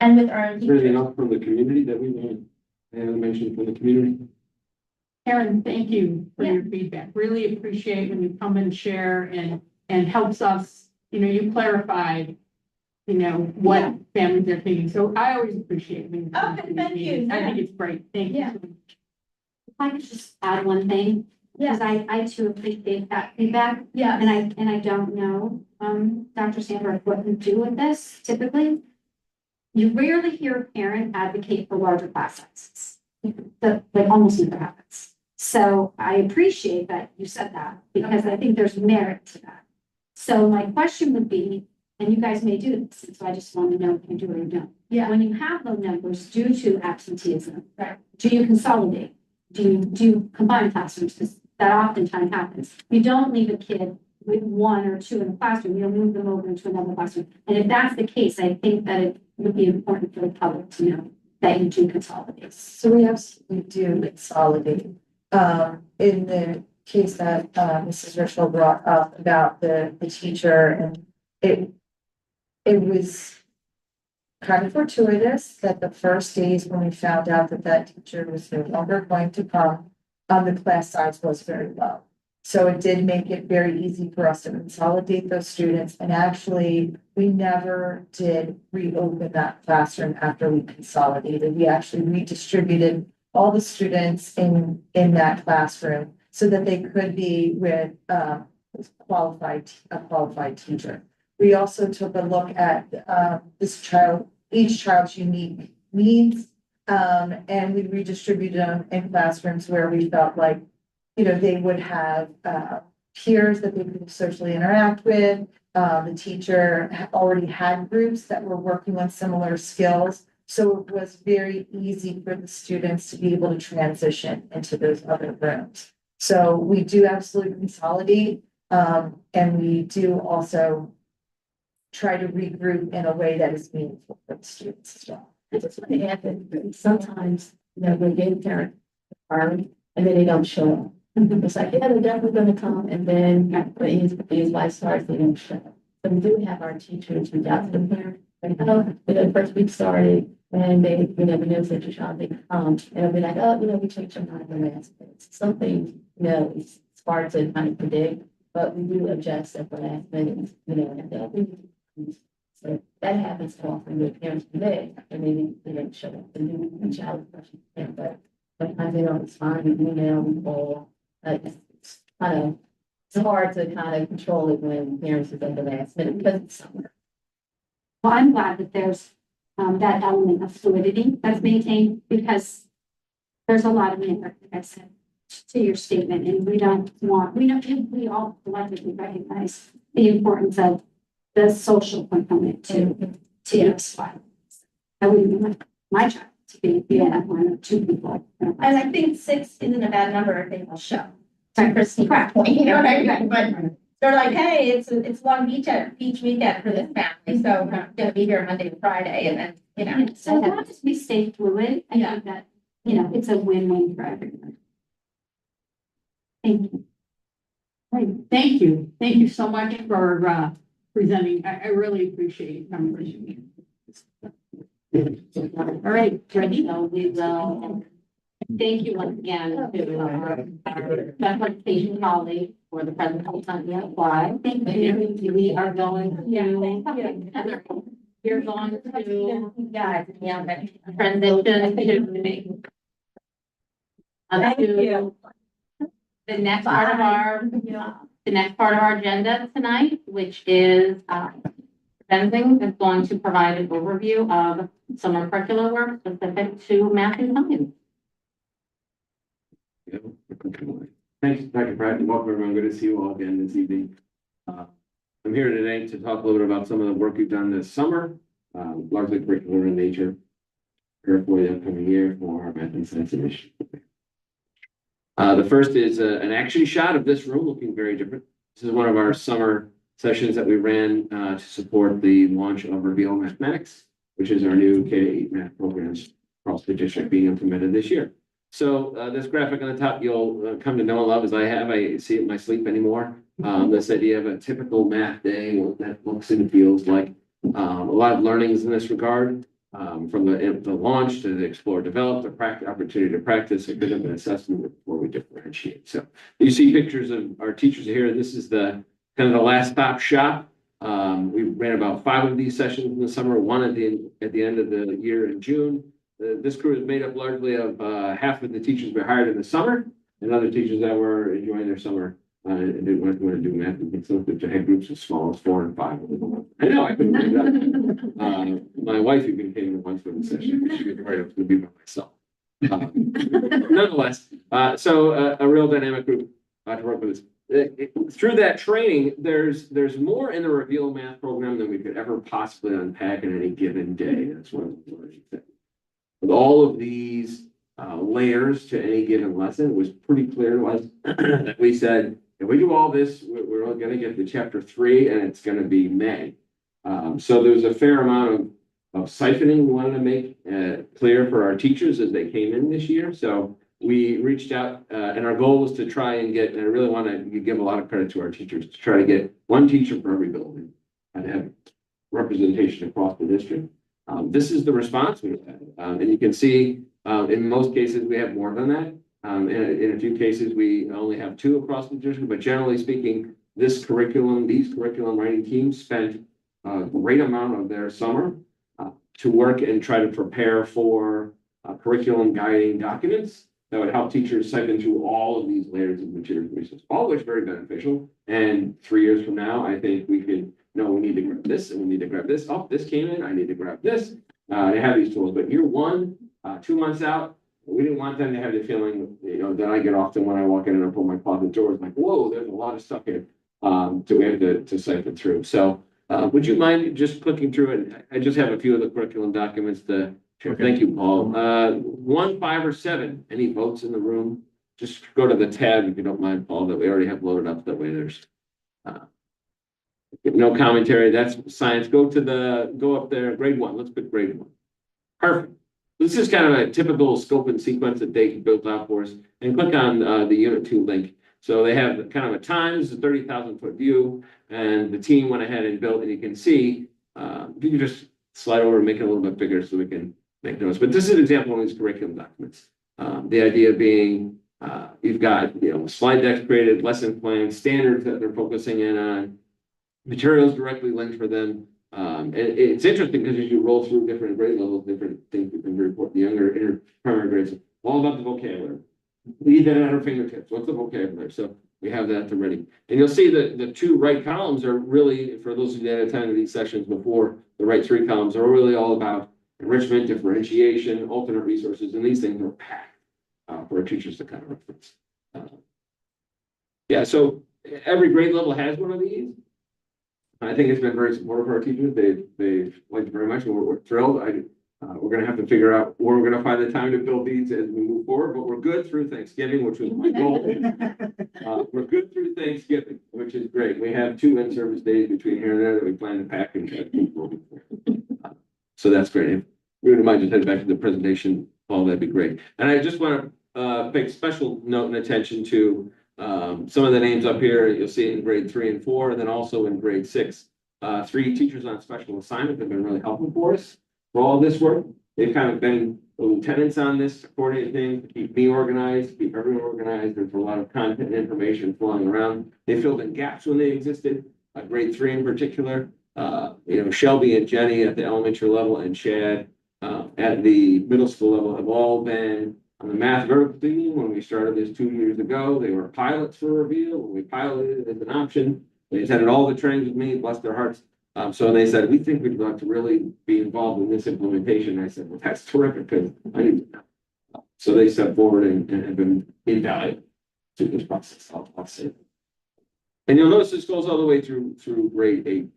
And with our Is there anything else from the community that we want to mention for the community? Karen, thank you for your feedback. Really appreciate when you come and share and helps us, you clarified, what families are thinking. So I always appreciate when you come to these thank you. meetings. I think it's great. Thank Yeah. you. so much. If I could just add one thing, because I too appreciate that feedback. Yeah. And I don't know, Dr. Sandberg, what you do with this typically. You rarely hear a parent advocate for larger class sizes. That almost never happens. So I appreciate that you said that because I think there's merit to that. So my question would be, and you guys may do this, so I just want to know if you do or you don't. Yeah. When you have low numbers due to absenteeism, Right. do you consolidate? Do you combine classrooms? Because that oftentimes happens. You don't leave a kid with one or two in a classroom, you'll move them over into another classroom. And if that's the case, I think that it would be important for the public to know that you do consolidate. So we absolutely do consolidate. In the case that Mrs. Richel brought up about the teacher, and it was kind of fortuitous that the first days when we found out that teacher was no longer going to come, the class size was very low. So it did make it very easy for us to consolidate those students. And actually, we never did reopen that classroom after we consolidated. We actually redistributed all the students in that classroom so that they could be with a qualified teacher. We also took a look at each child's unique needs, and we redistributed them in classrooms where we felt like, they would have peers that they could socially interact with. The teacher already had groups that were working on similar skills. So it was very easy for the students to be able to transition into those other rooms. So we do absolutely consolidate, and we do also try to regroup in a way that is meaningful for the students as well. I just want to add that sometimes, we get parent and then they don't show up. It's like, yeah, they're definitely going to come, and then the life starts, they don't show up. So we do have our teachers reach out to the parent. The first week started, and they, we know that your child, they come, and they'll be like, oh, we changed your mind in the last minute. Something, it's hard to kind of predict, but we do adjust at the last minute, and they'll be. So that happens often with parents today, and maybe they don't show up, and then we reach out, but sometimes they don't respond, we email, we call. It's hard to kind of control it when parents is at the last minute because it's summer. Well, I'm glad that there's that element of fluidity that's maintained because there's a lot of merit, like I said, to your statement, and we all collectively recognize the importance of the social component to its violence. I wouldn't want my child to be one or two people. And I think 6 isn't a bad number if they will show. To Christine's Correct. point, what I mean? But they're like, hey, it's one beach weekend for this family, so we're gonna be here Monday to Friday, and then, So as long as we stay fluid, I think that, it's a win-win for everyone. Thank you. Right. Thank you. Thank you so much for presenting. I really appreciate the conversation. All right, ready? So we will, thank you once again to our special education colleagues for the presentation on the slide. Thank you. We are going to, Heather, you're going to transition to the next part of our agenda tonight, which is Benzing is going to provide an overview of summer curricular work specific to math and science. Thanks, Dr. Pratt, and welcome everyone. Good to see you all again this evening. I'm here today to talk a little bit about some of the work we've done this summer, largely curricular in nature, prepare for the upcoming year for our math and science initiative. The first is an action shot of this room looking very different. This is one of our summer sessions that we ran to support the launch of Reveal Mathematics, which is our new K-8 math programs across the district being implemented this year. So this graphic on the top, you'll come to know and love as I have. I see it in my sleep anymore. This idea of a typical math day, what that looks and feels like. A lot of learnings in this regard, from the launch to the explore, develop, the opportunity to practice, a bit of an assessment before we differentiate. So you see pictures of our teachers here. This is the kind of the last stop shop. We ran about 5 of these sessions in the summer, one at the end of the year in June. This crew is made up largely of half of the teachers we hired in the summer and other teachers that were enjoying their summer and didn't want to do math. And some of them had groups as small as 4 and 5. I know, I couldn't bring it up. My wife even came in once for the session. She was afraid I was going to be by myself. Nonetheless, so a real dynamic group to work with us. Through that training, there's more in the Reveal math program than we could ever possibly unpack in any given day. That's one of the learning things. With all of these layers to any given lesson, it was pretty clear to us that we said, if we do all this, we're going to get to chapter 3 and it's going to be May. So there's a fair amount of siphoning we wanted to make clear for our teachers as they came in this year. So we reached out and our goal was to try and get, and I really want to give a lot of credit to our teachers, to try to get one teacher for every building and have representation across the district. This is the response we've had. And you can see in most cases we have more than that. In a few cases we only have 2 across the district, but generally speaking, these curriculum writing teams spent a great amount of their summer to work and try to prepare for curriculum guiding documents that would help teachers siphon through all of these layers of materials and resources, all of which are very beneficial. And 3 years from now, I think we could know we need to grab this and we need to grab this. Oh, this came in, I need to grab this. They have these tools, but year 1, 2 months out, we didn't want them to have the feeling, that I get often when I walk in and I pull my closet doors, like, whoa, there's a lot of stuff here we have to siphon through. So would you mind just clicking through it? I just have a few of the curriculum documents to share. Okay. Thank you, Paul. 1, 5, or 7, any votes in the room? Just go to the tab if you don't mind, Paul, that we already have loaded up. That way there's no commentary. That's science. Go up there, grade 1. Let's pick grade 1. Perfect. This is kind of a typical scope and sequence that they built out for us. And click on the Unit 2 link. So they have kind of a time. This is a 30,000-foot view. And the team went ahead and built, and you can see, if you can just slide over and make it a little bit bigger so we can make notes. But this is an example of these curriculum documents. The idea being, you've got, slide decks created, lesson plans, standards that they're focusing in on, materials directly linked for them. And it's interesting because as you roll through different grade levels, different things you can report, the younger primary grades, all about the vocabulary. Lead that at our fingertips. What's the vocabulary? So we have that ready. And you'll see that the 2 right columns are really, for those of you that attended these sessions before, the right 3 columns are really all about enrichment, differentiation, alternate resources, and these things are packed for our teachers to kind of reference. Yeah, so every grade level has one of these. I think it's been very supportive for our teachers. They've liked it very much, and we're thrilled. We're going to have to figure out where we're going to find the time to build these as we move forward, but we're good through Thanksgiving, which was my goal. We're good through Thanksgiving, which is great. We have 2 in-service days between here and there that we plan to pack and try to keep moving. So that's great. If you wouldn't mind just heading back to the presentation, Paul, that'd be great. And I just want to pay special note and attention to some of the names up here. You'll see it in grade 3 and 4, and then also in grade 6. 3 teachers on special assignment have been really helpful for us for all this work. They've kind of been the lieutenants on this, coordinating things, to keep me organized, to keep everyone organized. There's a lot of content and information flowing around. They filled in gaps when they existed, grade 3 in particular. Shelby and Jenny at the elementary level and Chad at the middle school level have all been on the math vertical team. When we started this 2 years ago, they were pilots for Reveal. When we piloted it as an option, they attended all the trainings with me, bless their hearts. So they said, we think we'd like to really be involved in this implementation. I said, well, that's terrific because I need to know. So they stepped forward and have been invaluable to this process. I'll say. And you'll notice this goes all the way through grade 8.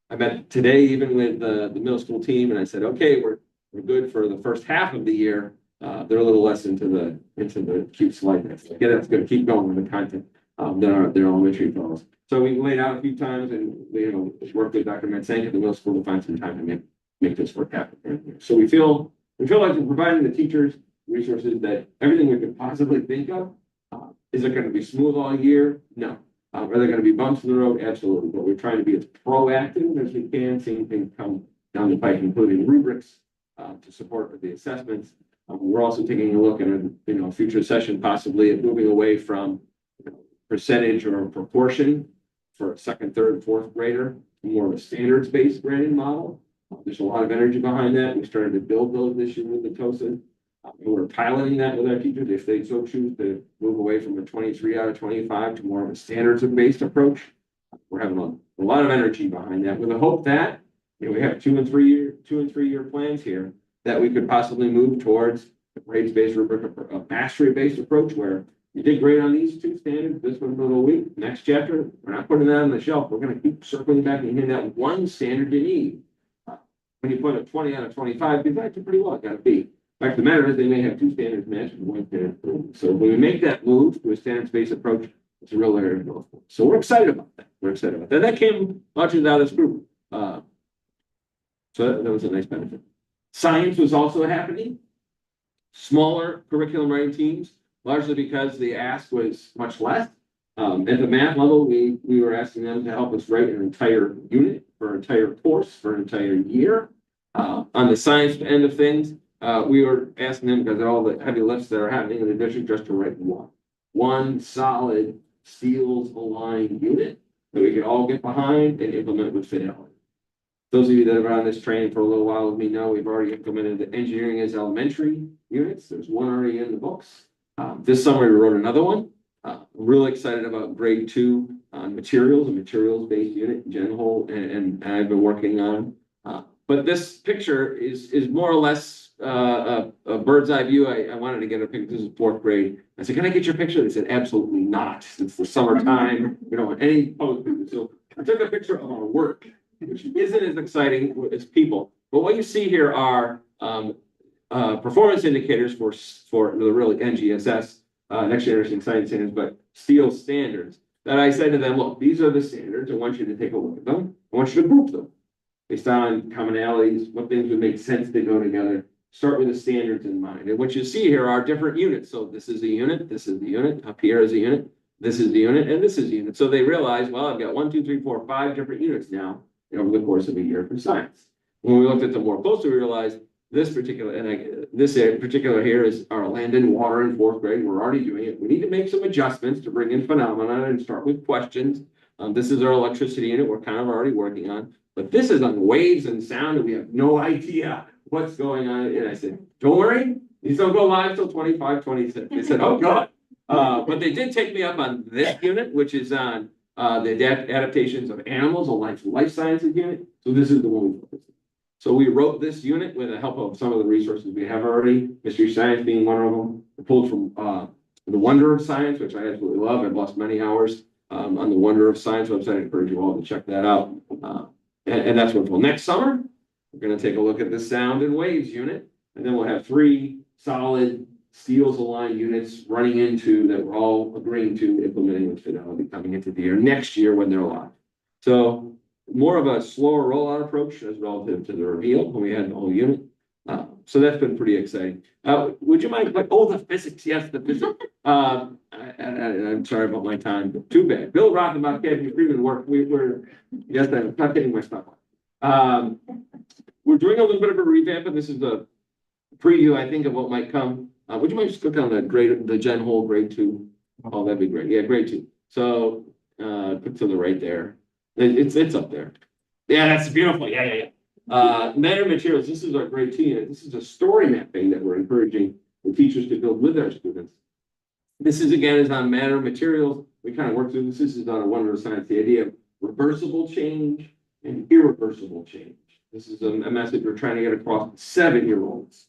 I met today even with the middle school team, and I said, okay, we're good for the first half of the year. They're a little less into the cute slide decks. Like, yeah, that's going to keep going with the content than their elementary fellows. So we laid out a few times, and worked with Dr. Metsank at the middle school to find some time to make this work happen. So we feel like we're providing the teachers resources that everything we could possibly think of. Is it going to be smooth all year? No. Are there going to be bumps in the road? Absolutely. But we're trying to be as proactive as we can, seeing things come down the pike, including rubrics to support the assessments. We're also taking a look at a future session, possibly at moving away from percentage or proportion for a second, third, and fourth grader, more of a standards-based grading model. There's a lot of energy behind that. We started to build those this year with the TOSA. We're piloting that with our teachers if they so choose to move away from a 23 out of 25 to more of a standards-based approach. We're having a lot of energy behind that with the hope that we have 2 and 3 year plans here that we could possibly move towards a grades-based rubric, a mastery-based approach where you did great on these 2 standards. This one's a little weak. Next chapter, we're not putting that on the shelf. We're going to keep circling back and hitting that one standard you need. When you put a 20 out of 25, you've actually pretty well got to be. In fact, the matter is they may have 2 standards matched with 1 standard. So when we make that move to a standards-based approach, it's a real area of growth. So we're excited about that. That came largely out of this group. So that was a nice benefit. Science was also happening. Smaller curriculum writing teams, largely because the ask was much less. At the math level, we were asking them to help us write an entire unit for an entire course for an entire year. On the science end of things, we were asking them, because of all the heavy lifts that are happening in the district, just to write one solid steels aligned unit that we could all get behind and implement with fidelity. Those of you that have been on this training for a little while with me know we've already implemented the engineering as elementary units. There's one already in the books. This summer we wrote another one. I'm really excited about grade 2 on materials, a materials-based unit Jen Holt and I've been working on. But this picture is more or less a bird's eye view. I wanted to get a picture. This is 4th grade. I said, can I get your picture? They said, absolutely not. It's the summertime. We don't want any public pictures. So I took a picture of our work, which isn't as exciting as people. But what you see here are performance indicators for the really NGSS, next generation science standards, but STEEL standards that I said to them, look, these are the standards. I want you to take a look at them. I want you to group them based on commonalities, what things would make sense to go together. Start with the standards in mind. And what you see here are different units. So this is a unit, this is the unit, up here is a unit, this is the unit, and this is the unit. So they realize, well, I've got 1, 2, 3, 4, 5 different units now over the course of a year for science. When we looked at them more closely, we realized this particular, this particular here is our land and water in 4th grade. We're already doing it. We need to make some adjustments to bring in phenomena and start with questions. This is our electricity unit we're kind of already working on. But this is on waves and sound, and we have no idea what's going on. And I said, don't worry, these don't go live till 25, 26. They said, oh, God. But they did take me up on this unit, which is on the adaptations of animals, a life sciences unit. So this is the one we focused on. So we wrote this unit with the help of some of the resources we have already, Mystery Science being one of them. We pulled from the Wonder of Science, which I absolutely love. I've lost many hours on the Wonder of Science website. I encourage you all to check that out. And that's wonderful. Next summer, we're going to take a look at the sound and waves unit, and then we'll have 3 solid steels aligned units running into that we're all agreeing to implementing with fidelity coming into the year next year when they're live. So more of a slower rollout approach as relative to the reveal when we had the whole unit. So that's been pretty exciting. Would you mind, like, oh, the physics, yes, the physics. I'm sorry about my time, too bad. Bill Rothenbach, Kevin Freeman work, yes, I'm not getting my stuff on. We're doing a little bit of a revamp, and this is a preview, I think, of what might come. Would you mind just click on the Gen Hole grade 2? Oh, that'd be great. Yeah, grade 2. So, click to the right there. It's up there. Yeah, that's beautiful. Yeah. Matter materials, this is our grade 2 unit. This is a story mapping that we're encouraging the teachers to build with our students. This is on matter materials. We kind of work through this. This is on a wonder of science, the idea of reversible change and irreversible change. This is a message we're trying to get across to 7-year-olds.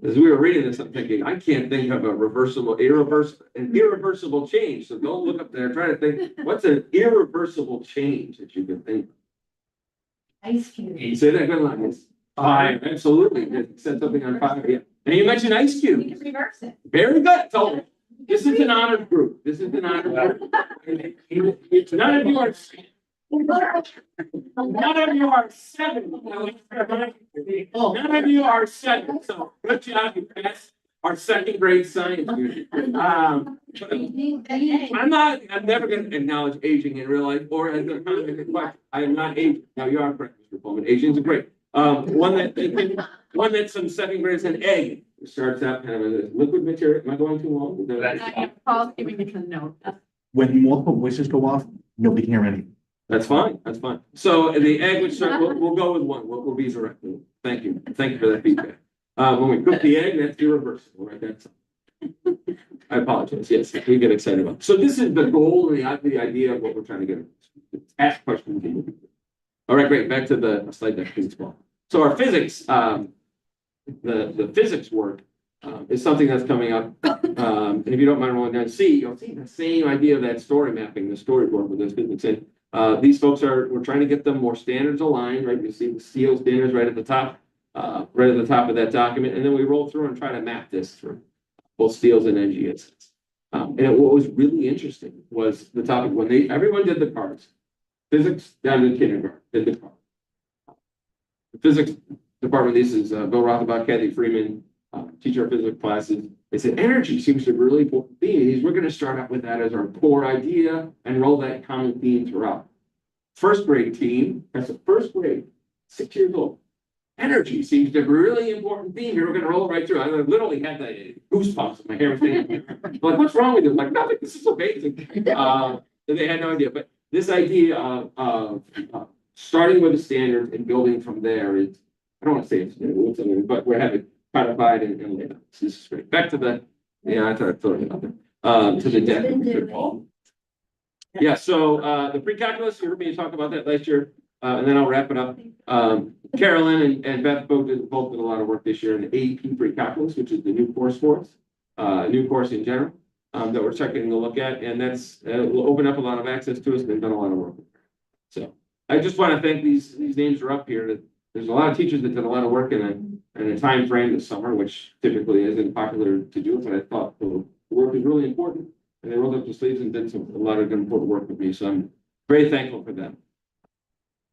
As we were reading this, I'm thinking, I can't think of a irreversible change. So don't look up there, try to think, what's an irreversible change that you can think of? Ice cube. You say that good line. Fire, absolutely. It said something on fire, yeah. And you mentioned ice We cube. can reverse it. Very good. So this is an honored group. This is an honored group. None of you are. None of you are 7. None of you are 7. So good job, you passed our 2nd grade science unit. I'm never going to acknowledge aging in real life or as a comment question. I am not aging. Now you are correct, Mr. Pullman. Aging is great. One that's some 2nd grade is an egg. It starts out kind of as a liquid material. Am I going too long? Paul's giving me the note. When multiple voices go off, nobody can hear anything. That's fine. That's fine. So the egg would start, we'll go with 1. We'll be direct. Thank you. Thank you for that feedback. When we cook the egg, that's irreversible, right? That's. I apologize. Yes, we get excited about it. So this is the goal and the idea of what we're trying to get at. Ask questions. All right, great. Back to the slide deck, please, Paul. So our physics, the physics work is something that's coming up. And if you don't mind rolling down C, you'll see the same idea of that story mapping, the storyboard with those physics in. These folks we're trying to get them more standards aligned, right? You see the steel standards right at the top of that document. And then we roll through and try to map this through both steels and NGS. And what was really interesting was the topic when everyone did the cards. Physics down to kindergarten did the cards. The physics department, this is Bill Rothenbach, Kathy Freeman, teacher of physics classes. They said energy seems to be really important theme. We're going to start out with that as our core idea and roll that common theme throughout. 1st grade team, that's the 1st grade, 6 years old. Energy seems to be a really important theme here. We're going to roll it right through. I literally had the goosebumps in my hair. Like, what's wrong with you? I'm like, nothing. This is amazing. They had no idea. But this idea of starting with the standards and building from there is, I don't want to say it's new, but we're having codified and laid out. So this is great. Back to the, I thought I'd throw it out there. To the deck. Yeah, so the pre-calculus, you heard me talk about that last year, and then I'll wrap it up. Carolyn and Beth both did a lot of work this year in the AP pre-calculus, which is the new course for us, new course in general, that we're taking a look at, and that's will open up a lot of access to us, and they've done a lot of work. So I just want to thank these names are up here. That there's a lot of teachers that did a lot of work in a time frame this summer, which typically isn't popular to do, but I thought the work is really important. And they rolled up the sleeves and did a lot of good important work with me. So I'm very thankful for them.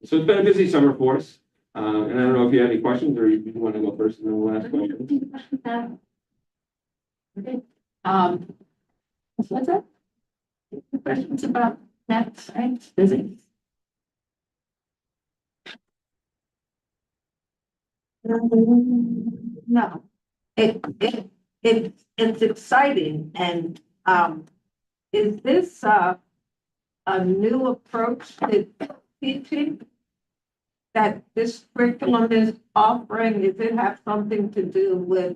So it's been a busy summer for us. And I don't know if you have any questions or you want to go first and then we'll ask questions. Okay. What's that? Questions about math, science, physics? No, it's exciting and, is this a new approach to teaching that this curriculum is offering? Does it have something to do with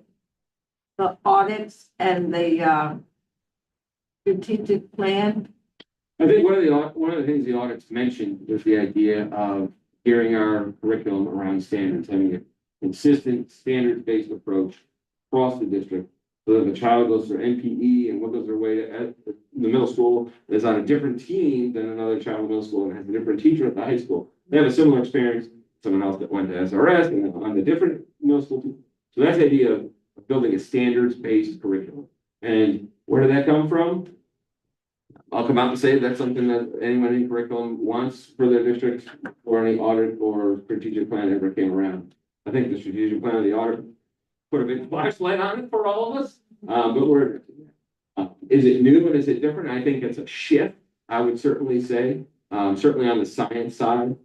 the audits and the strategic plan? I think one of the things the audits mentioned was the idea of gearing our curriculum around standards, having a consistent standards-based approach across the district. So that the child goes through NPE and what goes their way to the middle school is on a different team than another child in middle school and has a different teacher at the high school. They have a similar experience, someone else that went to SRS and on the different middle school team. So that's the idea of building a standards-based curriculum. And where did that come from? I'll come out and say that's something that anyone in curriculum wants for their district or any audit or strategic plan ever came around. I think the strategic plan of the audit put a big flashlight on it for all of us. But we're, is it new and is it different? I think it's a shift, I would certainly say, certainly on the science side.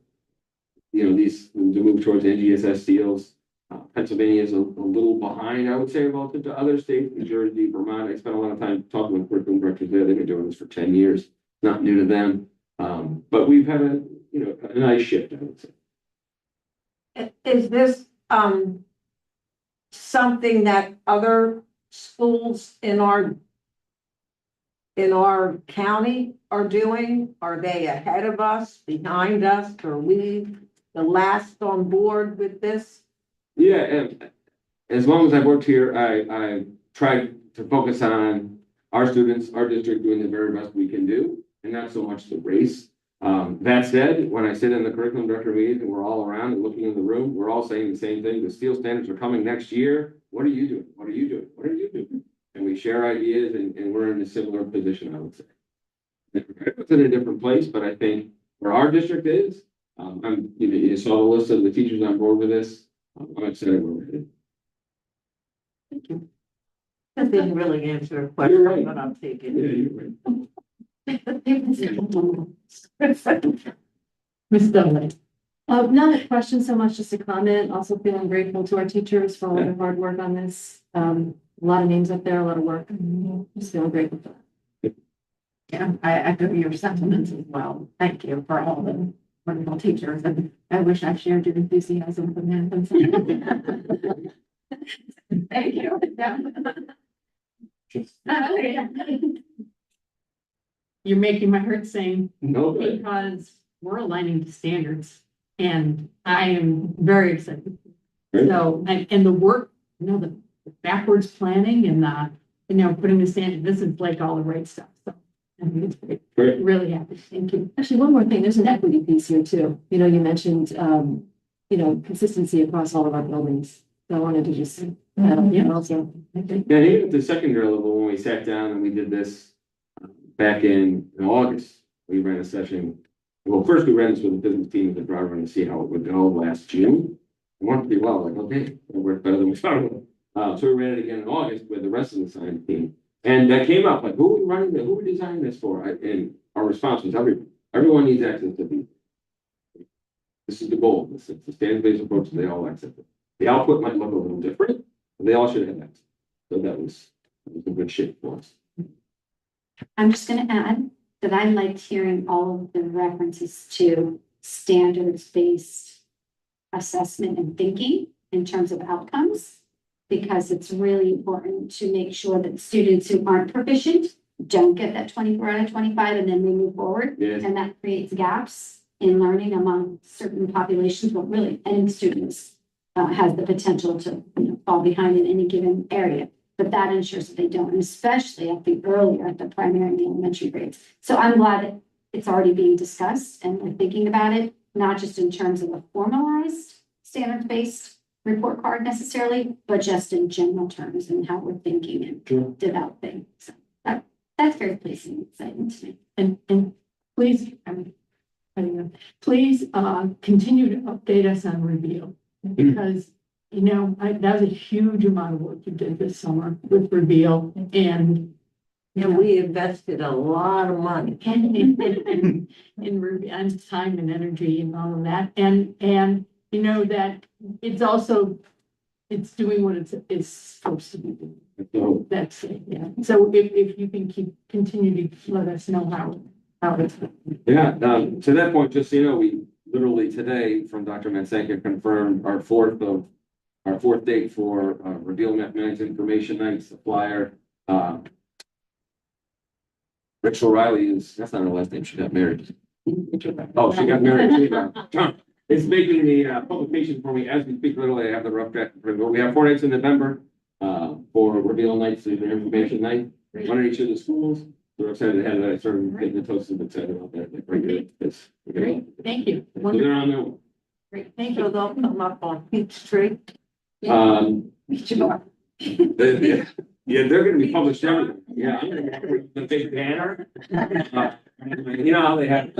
You know, these, to move towards NGSS seals. Pennsylvania is a little behind, I would say, relative to other states, New Jersey, Vermont. I spent a lot of time talking with curriculum directors there. They've been doing this for 10 years, not new to them. But we've had a, you know, a nice shift, I would say. Is this, something that other schools in our county are doing? Are they ahead of us, behind us? Are we the last on board with this? Yeah, and as long as I've worked here, I tried to focus on our students, our district doing the very best we can do, and not so much the race. That said, when I sit in the curriculum director meeting and we're all around and looking in the room, we're all saying the same thing. The steel standards are coming next year. What are you doing? What are you doing? What are you doing? And we share ideas and we're in a similar position, I would say. It's in a different place, but I think where our district is, you saw the list of the teachers on board with this. I'm excited where we're headed. Thank you. That didn't really answer a You're question, right. but I'll take Yeah, it. you're right. Ms. Dudley. Not a question so much, just a comment. Also feeling grateful to our teachers for all their hard work on this. A lot of names up there, a lot of work. Just feeling grateful for that. Yeah, I echo your sentiments as well. Thank you for all the wonderful teachers, and I wish I shared your enthusiasm for math and science. Thank you. Yeah. You're making my heart sing No, but because we're aligning to standards, and I am very excited. Great. So, and the work, you know, the backwards planning and the, you know, putting the standard, this is like all the right stuff. So I think it's great. Great. Really happy. Thank you. Actually, one more thing, there's an equity piece here too. You know, you mentioned, you know, consistency across all of our buildings. So I wanted to just, yeah, also. Okay. Yeah, even at the secondary level, when we sat down and we did this back in August, we ran a session. Well, first we ran this with the business team as a driver and see how it would go last June. It went pretty well, like, okay, it worked better than we thought it would. So we ran it again in August with the rest of the science team. And that came up, like, who are we running this, who are we designing this for? And our response was everyone needs access to these. This is the goal. This is the standard-based approach. They all accept it. The output might look a little different, but they all should have access. So that was a good shape for us. I'm just gonna add that I liked hearing all of the references to standards-based assessment and thinking in terms of outcomes, because it's really important to make sure that students who aren't proficient don't get that 24 out of 25 and then we move forward. Yes. And that creates gaps in learning among certain populations, but really any students has the potential to, you know, fall behind in any given area. But that ensures that they don't, and especially at the earlier, at the primary and the elementary grades. So I'm glad that it's already being discussed and we're thinking about it, not just in terms of a formalized standards-based report card necessarily, but just in general terms and how we're thinking and developing. So that's very pleasing and exciting to me. And please, please continue to update us on Reveal, because, you know, that was a huge amount of work you did this summer with Reveal, and And we invested a lot of money. in Reveal, and time and energy and all of that, and you know that it's also, it's doing what it's supposed to be doing. So, That's it, yeah. So if you can continue to let us know how it's. yeah, to that point, just so you know, we literally today from Dr. Mansenka confirmed our fourth date for Reveal Mathematics Information Nights, the flyer. Rachel O'Reilly that's not her last name, she got married. Oh, she got married. It's making the publication for me as we speak. Literally, I have the rough draft. We have 4 nights in November for Reveal Nights, the information night, one at each of the schools. We're excited to have that. I started getting the toast and excited about that. Like, right here. Great, thank you. So they're on their way. Great, thank So you. they'll come up on Peachtree. Yeah, they're gonna be published everywhere. Yeah, I'm gonna put the big banner. You know how they have,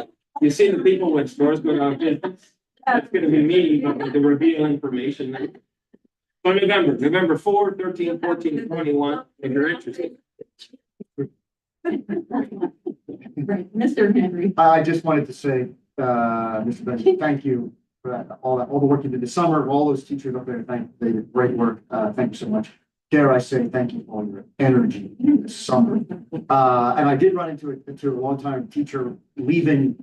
you see the people when stores go out of business? That's gonna be me, but with the Reveal information. So November 4, 13, 14, 21, if you're interested. Right, Mr. Henry. I just wanted to say, Mr. Benson, thank you for all the work you did this summer, all those teachers up there, they did great work. Thank you so much. Dare I say, thank you for all your energy this summer. And I did run into a longtime teacher leaving,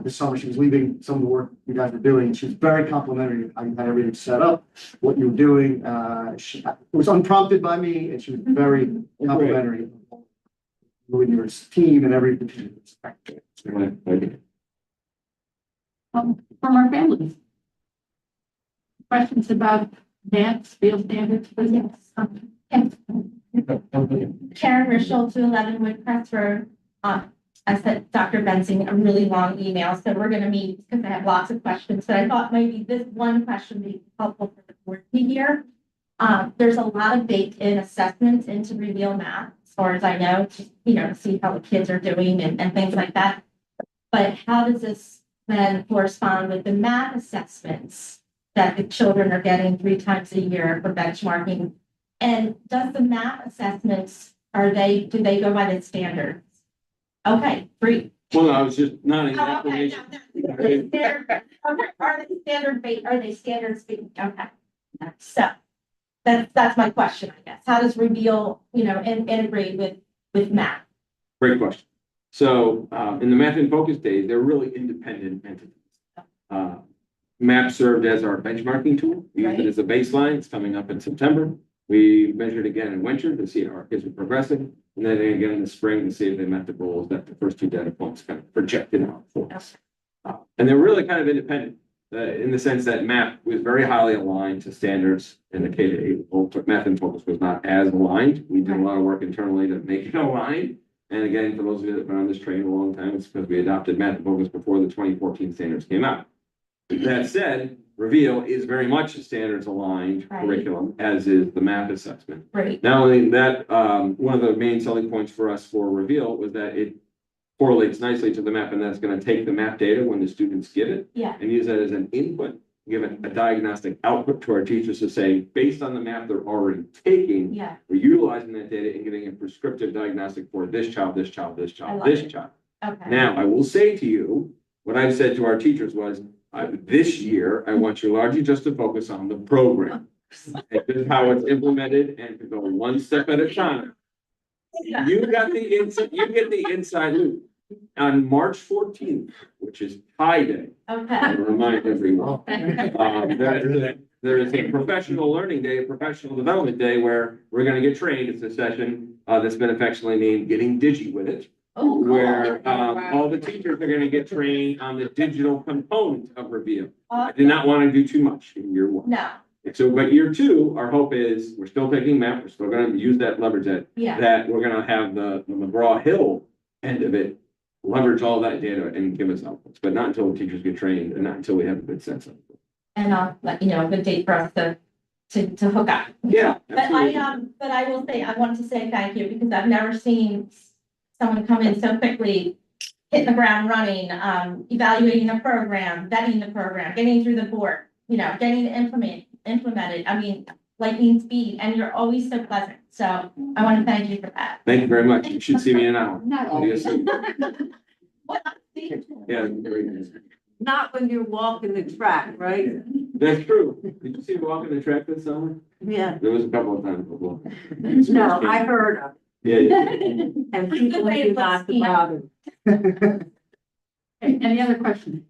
this summer. She was leaving some of the work you guys were doing. She was very complimentary. I had everything set up, what you were doing. It was unprompted by me, and she was very complimentary. With your team and everything. From our families. Questions about dance, field standards, Yes. Karen Rischel, 211 Woodcrest Road. I sent Dr. Bensing a really long email, so we're gonna meet because I have lots of questions, but I thought maybe this one question would be helpful for the board to hear. There's a lot of baked-in assessments into Reveal Math, as far as I know, to see how the kids are doing and things like that. But how does this then correspond with the math assessments that the children are getting 3 times a year for benchmarking? And does the math assessments, do they go by the standards? Okay, 3. Well, I was just nodding Oh, okay, information. no, okay, are they standards based? Okay. So that's my question, I guess. How does Reveal, integrate with math? Great question. So, in the Math in Focus days, they're really independent entities. MAP served as our benchmarking tool. We used it as a baseline. It's coming up in September. We measured again in winter to see how our kids were progressing. And then again in the spring to see if they met the goals that the first 2 data points kind of projected out for us. And they're really kind of independent in the sense that MAP was very highly aligned to standards in the K-8 level, but Math in Focus was not as aligned. We did a lot of work internally to make it aligned. And again, for those of you that have been on this train a long time, it's because we adopted Math in Focus before the 2014 standards came out. That said, Reveal is very much a standards aligned curriculum, as is the math assessment. Right. Not only that, one of the main selling points for us for Reveal was that it correlates nicely to the map, and that's going to take the map data when the students give it and use that as an input, give it a diagnostic output to our teachers to say, based on the map they're already taking, we're utilizing that data and getting a prescriptive diagnostic for this child, this child, this child, this child. Okay. Now, I will say to you, what I've said to our teachers was, this year, I want you largely just to focus on the program. And this is how it's implemented and to go one step at a time. You got the you get the inside loop. On March 14th, which is Pi Day. Okay. I remind everyone. There is a professional learning day, a professional development day where we're going to get trained. It's a session that's been affectionately named Getting Digi with It. Oh, cool. Where all the teachers are going to get trained on the digital component of Reveal. I did not want to do too much in year 1. No. So, but year 2, our hope is we're still taking math. We're still going to use that, leverage that. That we're going to have the McGraw-Hill end of it, leverage all that data and give us outputs, but not until the teachers get trained and not until we have a good sense of it. And I'll let you know a good date for us to hook up. Yeah. But I will say, I wanted to say thank you because I've never seen someone come in so quickly, hitting the ground running, evaluating the program, vetting the program, getting through the board, getting it implemented. I mean, lightning speed, and you're always so pleasant. So I want to thank you for that. Thank you very much. You should see me in an hour. Yeah. Not when you're walking the track, right? That's true. Did you see me walking the track this summer? Yeah. There was a couple of times before. No, I heard of. Yeah. And people do not bother. Any other questions?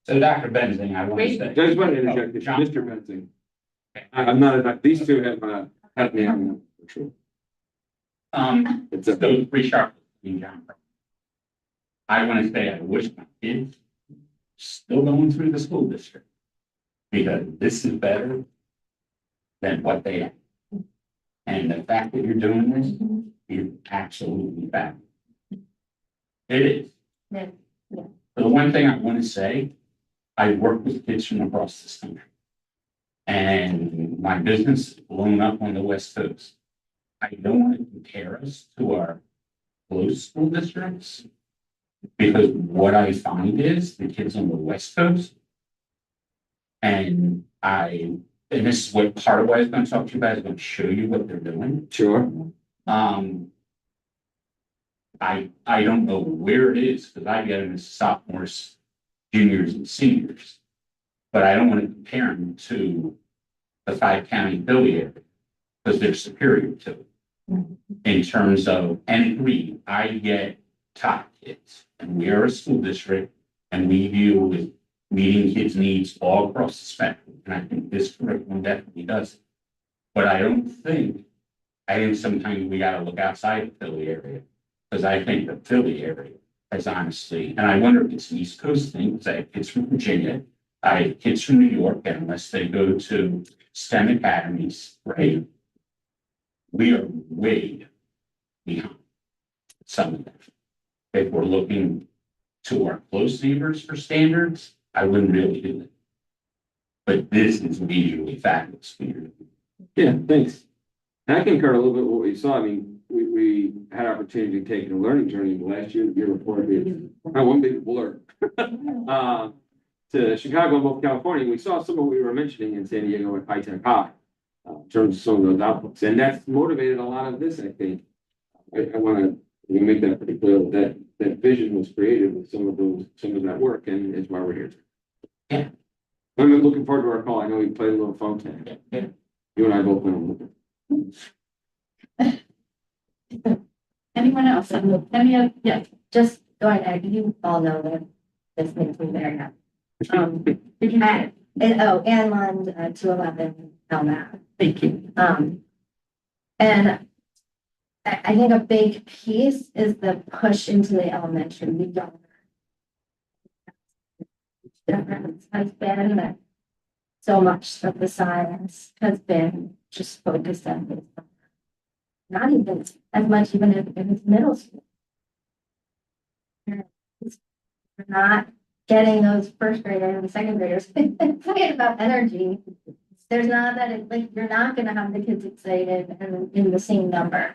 So Dr. Benzing, I want to say. I just want to interject, this, Mr. Benzing. I'm not a doctor. These two have had me on them for sure. It's a those 3 sharp in John. I want to say I wish my kids still going through the school district because this is better than what they have. And the fact that you're doing this is absolutely fabulous. It is. Yeah. So the one thing I want to say, I work with kids from across this country. And my business is blown up on the West Coast. I don't want to compare us to our close school districts. Because what I find is the kids on the West Coast, and I and this is what part of what I was gonna talk to you guys, I'm gonna show you what they're doing. Sure. I don't know where it is, because I get them as sophomores, juniors, and seniors. But I don't want to compare them to the 5-county affiliate, because they're superior to it. In terms of, and agree, I get top kids, and we are a school district, and we deal with meeting kids' needs all across the spectrum, and I think this curriculum definitely does it. But I think sometimes we gotta look outside the Philly area, because I think the Philly area has honestly, and I wonder if it's an East Coast thing, because I have kids from Virginia, I have kids from New York, and unless they go to STEM academies, right? We are way behind some of them. If we're looking to our close neighbors for standards, I wouldn't really do that. But this is visually fabulous. Yeah, thanks. And I concur a little bit with what you saw. I mean, we had opportunity to take a learning journey last year, the year before, one big blur. To Chicago and both California, we saw some of what we were mentioning in San Diego at High Tech High. In terms of some of those outputs, and that's motivated a lot of this, I think. I want to make that pretty clear that that vision was created with some of that work, and is why we're here. Yeah. I'm looking forward to our call. I know we played a little phone tag. Yeah. You and I both went. Anyone else? Any of, yeah. Just going ahead, you all know that this makes me very happy. And Lund 211 LMAP. Thank you. And I think a big piece is the push into the elementary. We don't. Difference has been that so much of the science has been just focused on this. Not even as much, even if it's middle school. We're not getting those first graders and second graders excited about energy. There's not that, like, you're not going to have the kids excited and in the same number.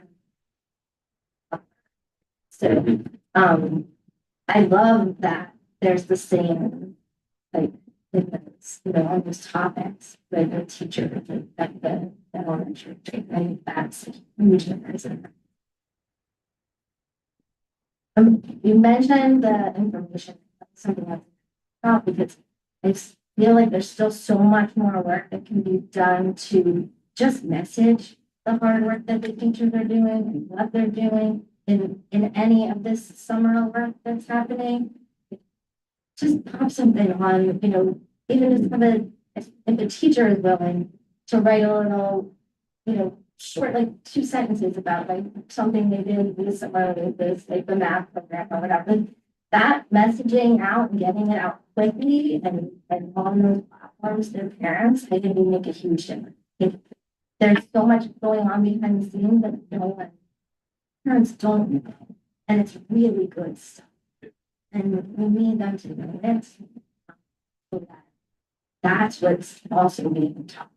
So, I love that there's the same, like, on those topics with the teacher, like the elementary. I think that's a huge difference. You mentioned the information, something that's not, because I feel like there's still so much more work that can be done to just message the hard work that the teachers are doing and what they're doing in any of this summer work that's happening. Just pop something on, even just have if a teacher is willing to write a little, short, like 2 sentences about like something they did this summer with this, like the math program or whatever. Like, that messaging out and getting it out quickly and on those platforms to their parents, I think will make a huge difference. There's so much going on behind the scenes that parents don't know, and it's really good stuff. And we need them to know it. So that's what's also being taught.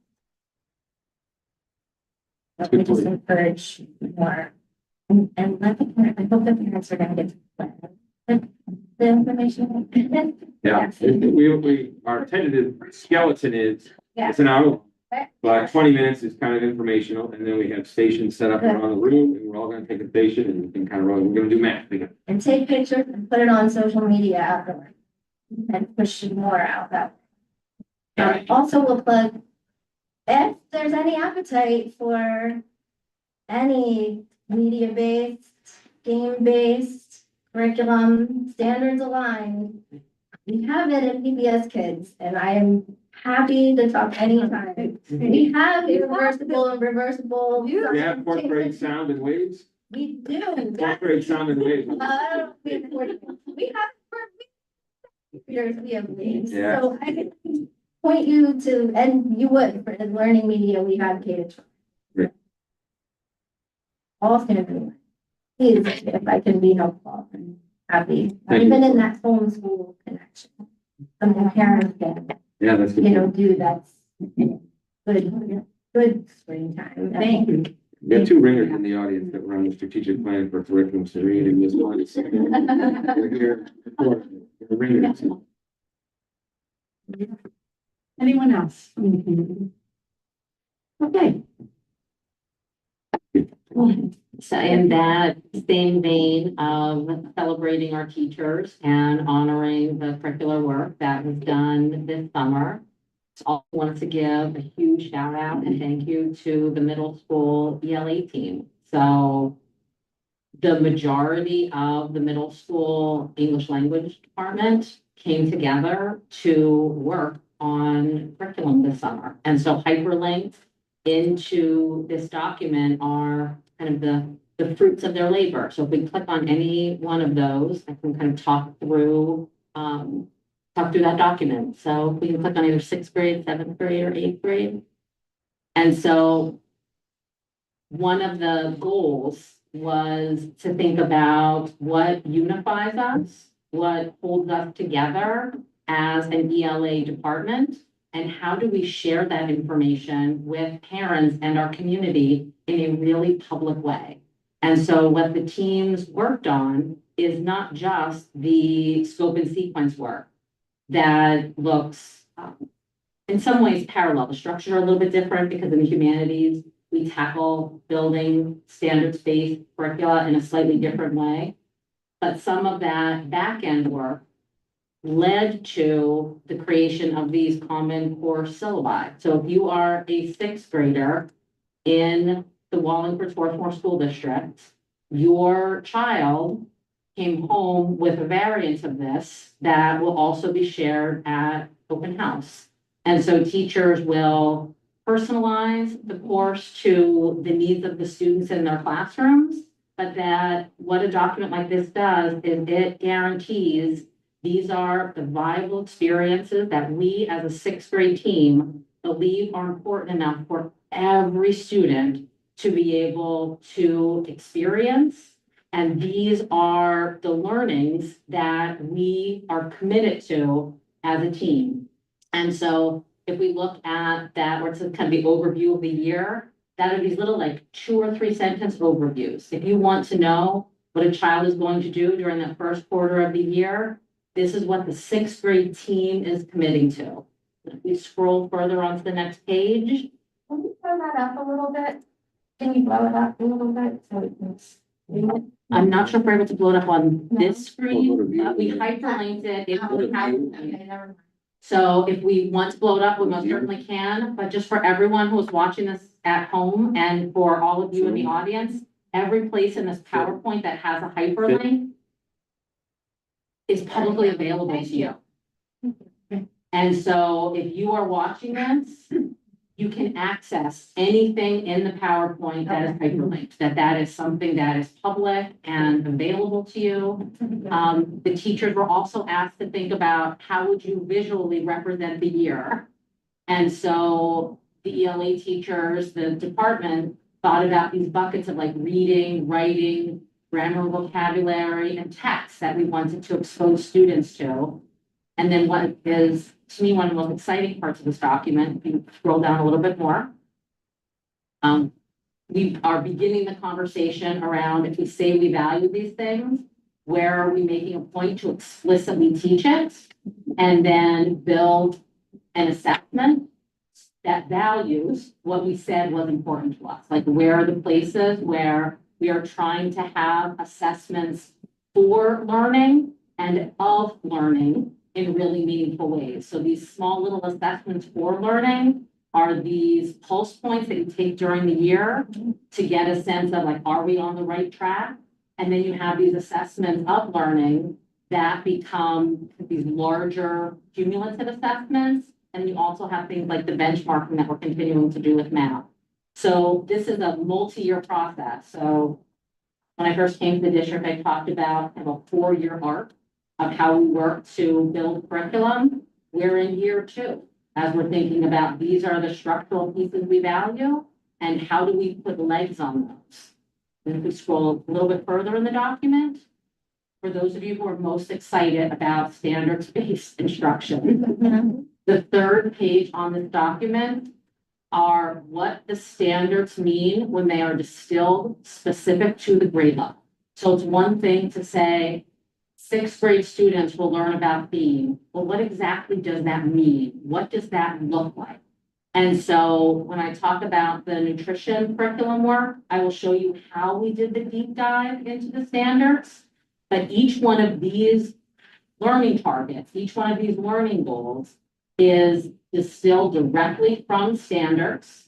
I just encourage more and let the parents, I hope the parents are going to get to plan the information. Yeah, we our tentative skeleton is it's an hour, but 20 minutes is kind of informational, and then we have stations set up around the room, and we're all going to take a station and kind of roll. We're going to do math together. And take pictures and put it on social media afterwards and push more out that way. Also, we'll plug if there's any appetite for any media-based, game-based curriculum, standards aligned. We have it in PBS Kids, and I am happy to talk anytime. We have irreversible and reversible. We have 4th grade sound and waves. We do. 4th grade sound and waves. We have waves. Yeah. So I could point you to, and you would, for the learning media, we have K-12. Great. All standard. Please, if I can be helpful, I'm happy. Thank Even you. in that homeschool connection. Some parents can, Yeah, that's good. do that's good screen time. Thank you. We have 2 ringers in the audience that run the strategic plan for curriculum to read in this one. They're here. They're ringers. Anyone else from the community? Okay. So in that same vein of celebrating our teachers and honoring the curricular work that was done this summer, I also wanted to give a huge shout out and thank you to the middle school ELA team. So the majority of the middle school English language department came together to work on curriculum this summer. And so hyperlinked into this document are kind of the fruits of their labor. So if we click on any one of those, I can kind of talk through that document. So we can click on either sixth grade, seventh grade, or eighth grade. And so one of the goals was to think about what unifies us, what holds us together as an ELA department, and how do we share that information with parents and our community in a really public way. And so what the teams worked on is not just the scope and sequence work that looks in some ways parallel. The structure are a little bit different because in the humanities, we tackle building standards-based curricula in a slightly different way. But some of that back-end work led to the creation of these common core syllabi. So if you are a sixth grader in the Wallingford-Swarthmore School District, your child came home with a variant of this that will also be shared at open house. And so teachers will personalize the course to the needs of the students in their classrooms, but that what a document like this does is it guarantees these are the viable experiences that we as a sixth grade team believe are important enough for every student to be able to experience. And these are the learnings that we are committed to as a team. And so if we look at that, or it's kind of the overview of the year, that are these little like 2 or 3 sentence overviews. If you want to know what a child is going to do during the first quarter of the year, this is what the sixth grade team is committing to. If we scroll further onto the next page. Can you blow that up a little bit? Can you blow it up a little bit so it can? I'm not sure if we're able to blow it up on this screen, but we hyperlinked it. If we have, Okay, never mind. so if we want to blow it up, we most certainly can, but just for everyone who's watching this at home and for all of you in the audience, every place in this PowerPoint that has a hyperlink is publicly available to you. And so if you are watching this, you can access anything in the PowerPoint that is hyperlinked, that is something that is public and available to you. The teachers were also asked to think about how would you visually represent the year. And so the ELA teachers, the department thought about these buckets of like reading, writing, grammar, vocabulary, and text that we wanted to expose students to. And then what is, to me, one of the most exciting parts of this document, if you scroll down a little bit more, we are beginning the conversation around if we say we value these things, where are we making a point to explicitly teach it and then build an assessment that values what we said was important to us. Like where are the places where we are trying to have assessments for learning and of learning in really meaningful ways. So these small little assessments for learning are these pulse points that you take during the year to get a sense of like, are we on the right track? And then you have these assessments of learning that become these larger cumulative assessments. And you also have things like the benchmarking that we're continuing to do with math. So this is a multi-year process. So when I first came to the district, I talked about kind of a 4-year arc of how we work to build curriculum. We're in year 2 as we're thinking about these are the structural pieces we value and how do we put legs on those. And if we scroll a little bit further in the document, for those of you who are most excited about standards-based instruction, the 3rd page on this document are what the standards mean when they are distilled specific to the grade level. So it's one thing to say, 6th grade students will learn about theme. Well, what exactly does that mean? What does that look like? And so when I talk about the nutrition curriculum work, I will show you how we did the deep dive into the standards. But each one of these learning targets, each one of these learning goals is distilled directly from standards,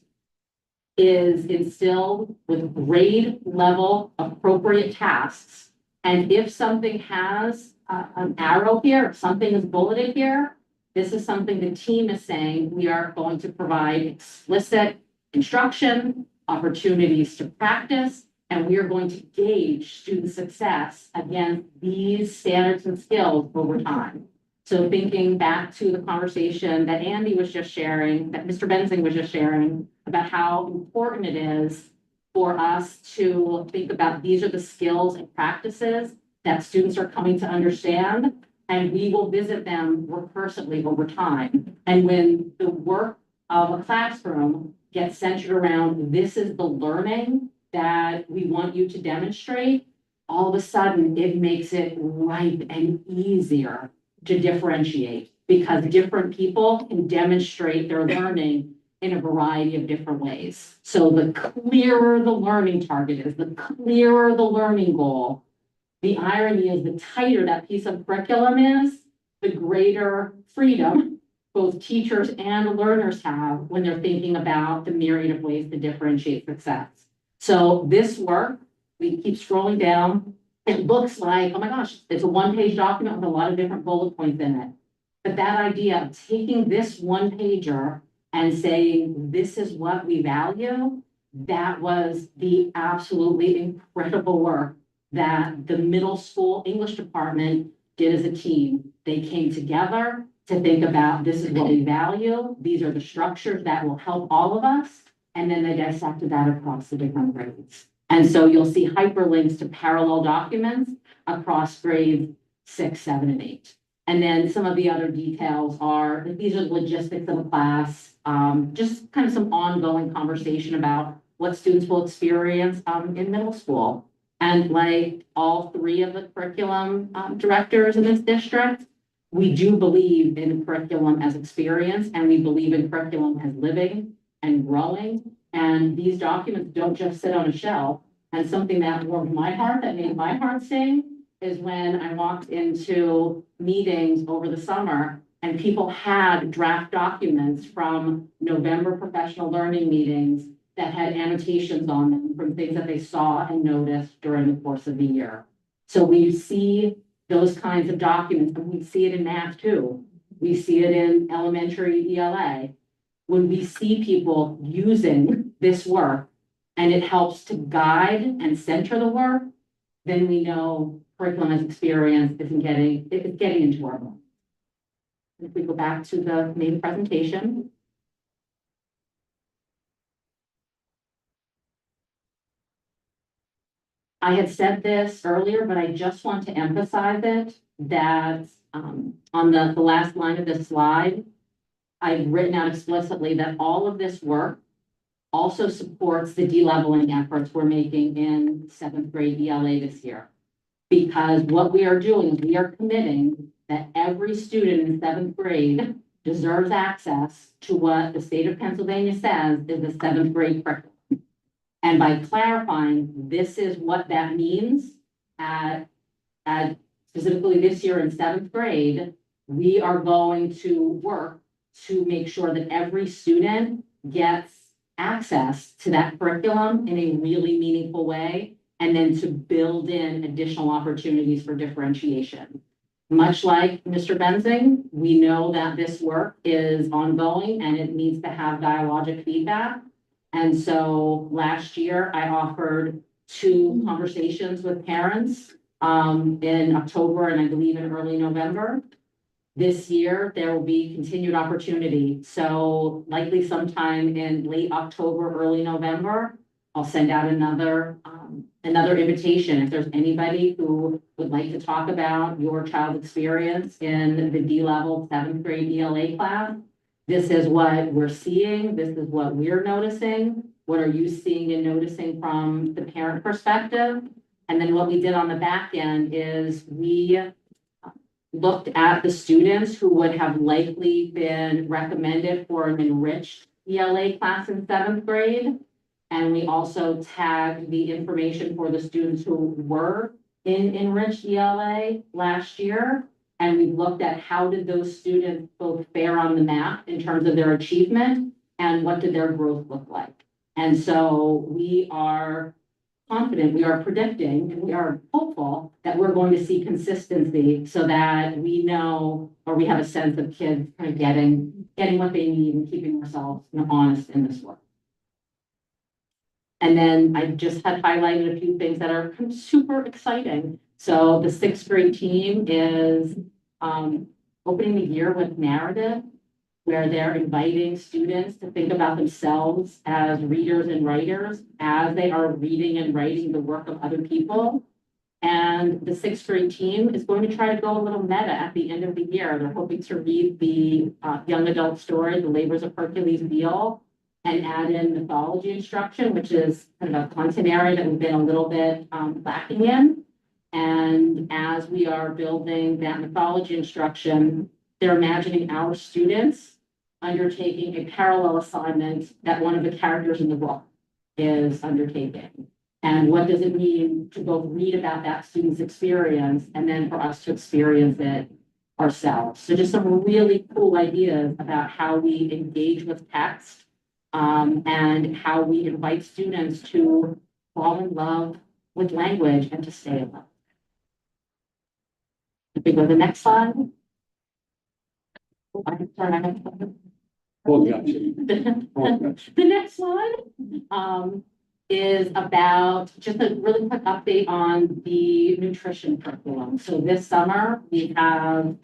is instilled with grade level appropriate tasks. And if something has an arrow here, if something is bulleted here, this is something the team is saying we are going to provide explicit instruction, opportunities to practice, and we are going to gauge student success against these standards and skills over time. So thinking back to the conversation that Andy was just sharing, that Mr. Benzing was just sharing about how important it is for us to think about these are the skills and practices that students are coming to understand, and we will visit them recursively over time. And when the work of a classroom gets centered around this is the learning that we want you to demonstrate, all of a sudden it makes it ripe and easier to differentiate because different people can demonstrate their learning in a variety of different ways. So the clearer the learning target is, the clearer the learning goal, the irony is the tighter that piece of curriculum is, the greater freedom both teachers and learners have when they're thinking about the myriad of ways to differentiate success. So this work, we keep scrolling down. It looks like, oh my gosh, it's a one-page document with a lot of different bullet points in it. But that idea of taking this one pager and saying, this is what we value, that was the absolutely incredible work that the middle school English department did as a team. They came together to think about, this is what we value. These are the structures that will help all of us. And then they dissected that across the different grades. And so you'll see hyperlinks to parallel documents across grades 6, 7, and 8. And then some of the other details are, these are the logistics of the class, just kind of some ongoing conversation about what students will experience in middle school. And like all 3 of the curriculum directors in this district, we do believe in curriculum as experience, and we believe in curriculum as living and growing. And these documents don't just sit on a shelf. And something that warmed my heart, that made my heart sing, is when I walked into meetings over the summer and people had draft documents from November professional learning meetings that had annotations on them from things that they saw and noticed during the course of the year. So we see those kinds of documents, and we see it in math too. We see it in elementary ELA. When we see people using this work and it helps to guide and center the work, then we know curriculum as experience it's getting into our bones. If we go back to the main presentation. I had said this earlier, but I just want to emphasize it, that on the last line of this slide, I've written out explicitly that all of this work also supports the de-leveling efforts we're making in 7th grade ELA this year. Because what we are doing is we are committing that every student in 7th grade deserves access to what the state of Pennsylvania says is the 7th grade curriculum. And by clarifying this is what that means at specifically this year in 7th grade, we are going to work to make sure that every student gets access to that curriculum in a really meaningful way, and then to build in additional opportunities for differentiation. Much like Mr. Benzing, we know that this work is ongoing and it needs to have dialogic feedback. And so last year I offered 2 conversations with parents in October and I believe in early November. This year, there will be continued opportunity. So likely sometime in late October, early November, I'll send out another invitation. If there's anybody who would like to talk about your child's experience in the D-level 7th grade ELA class, this is what we're seeing. This is what we're noticing. What are you seeing and noticing from the parent perspective? And then what we did on the back end is we looked at the students who would have likely been recommended for an enriched ELA class in seventh grade. And we also tagged the information for the students who were in enriched ELA last year. And we looked at how did those students both fare on the map in terms of their achievement and what did their growth look like. And so we are confident, we are predicting, and we are hopeful that we're going to see consistency so that we know, or we have a sense of kids kind of getting what they need and keeping ourselves, honest in this work. And then I just had highlighted a few things that are kind of super exciting. So the sixth grade team is opening the year with narrative, where they're inviting students to think about themselves as readers and writers as they are reading and writing the work of other people. And the sixth grade team is going to try to go a little meta at the end of the year. They're hoping to read the young adult story, The Labors of Hercules Beale, and add in mythology instruction, which is kind of a content area that we've been a little bit lacking in. And as we are building that mythology instruction, they're imagining our students undertaking a parallel assignment that one of the characters in the book is undertaking. And what does it mean to both read about that student's experience and then for us to experience it ourselves? So just some really cool ideas about how we engage with text and how we invite students to fall in love with language and to stay in love. If we go to the next slide. Oh, I can turn my next slide. Well, gotcha. The next slide is about just a really quick update on the nutrition curriculum. So this summer we have,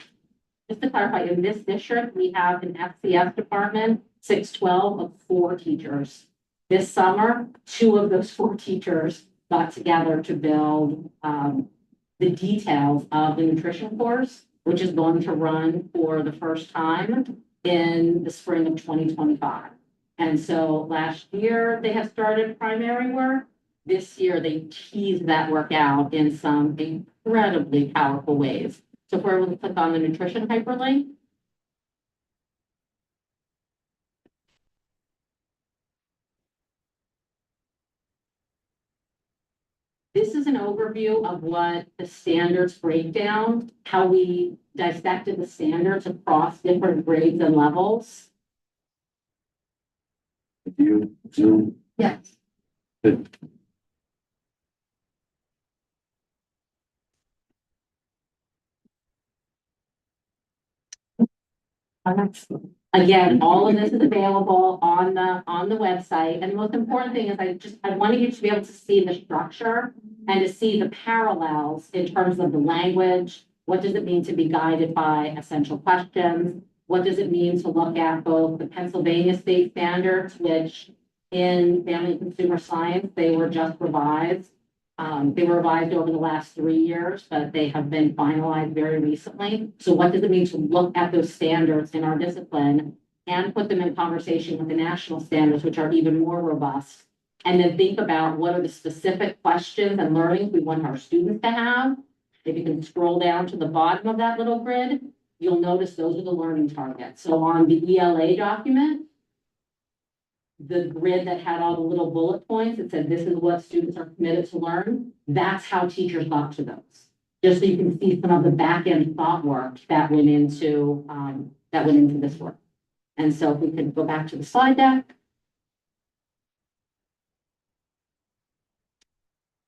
just to clarify, in this district, we have an FCS department, 612 of 4 teachers. This summer, 2 of those 4 teachers got together to build the details of the nutrition course, which is going to run for the first time in the spring of 2025. And so last year they have started primary work. This year they teased that work out in some incredibly powerful ways. So if we're able to click on the nutrition hyperlink. This is an overview of what the standards break down, how we dissected the standards across different grades and levels. You Zoom. Yes. Good. Again, all of this is available on the website. And the most important thing is I wanted you to be able to see the structure and to see the parallels in terms of the language. What does it mean to be guided by essential questions? What does it mean to look at both the Pennsylvania state standards, which in family and consumer science, they were just revised. They were revised over the last 3 years, but they have been finalized very recently. So what does it mean to look at those standards in our discipline and put them in conversation with the national standards, which are even more robust? And then think about what are the specific questions and learnings we want our students to have. If you can scroll down to the bottom of that little grid, you'll notice those are the learning targets. So on the ELA document, the grid that had all the little bullet points, it said this is what students are committed to learn. That's how teachers got to those. Just so you can see some of the back end thought work that went into this work. And so if we could go back to the slide deck.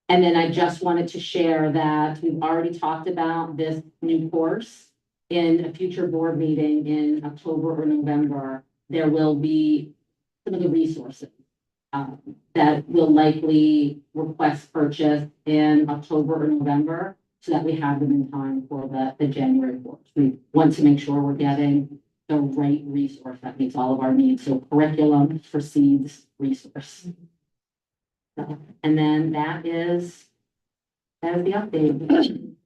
And then I just wanted to share that we've already talked about this new course in a future board meeting in October or November. There will be some of the resources that will likely request purchase in October or November so that we have them in time for the January course. We want to make sure we're getting the right resource that meets all of our needs. So curriculum precedes resource. And then that is the update.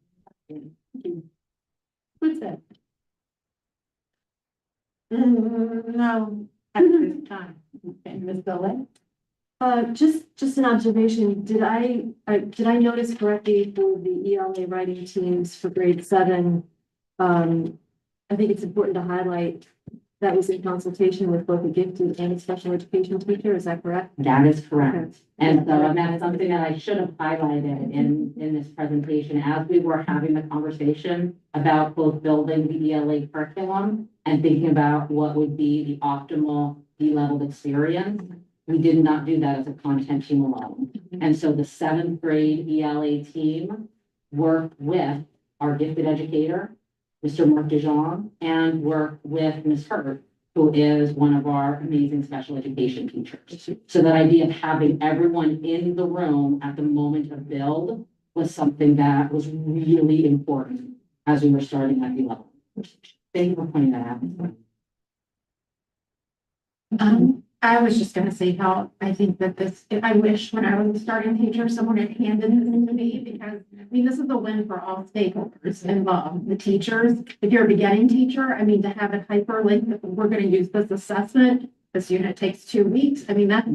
What's that? No, at this time. Okay, Ms. Billett? Just an observation. Did I notice correctly for the ELA writing teams for grade 7? I think it's important to highlight that was in consultation with both a gifted and a special education teacher, is that correct? That is correct. And so that's something that I should have highlighted in this presentation as we were having the conversation about both building the ELA curriculum and thinking about what would be the optimal D-level experience. We did not do that as a content team alone. And so the 7th grade ELA team worked with our gifted educator, Mr. Mark Dijon, and worked with Ms. Hurt, who is one of our amazing special education teachers. So that idea of having everyone in the room at the moment of build was something that was really important as we were starting at the level. Thank you for pointing that out. I was just gonna say how I think that this, I wish when I was a starting teacher, someone had handed this to me because, I mean, this is a win for all stakeholders involved, the teachers. If you're a beginning teacher, I mean, to have it hyperlinked, we're gonna use this assessment. This unit takes 2 weeks. I mean, that's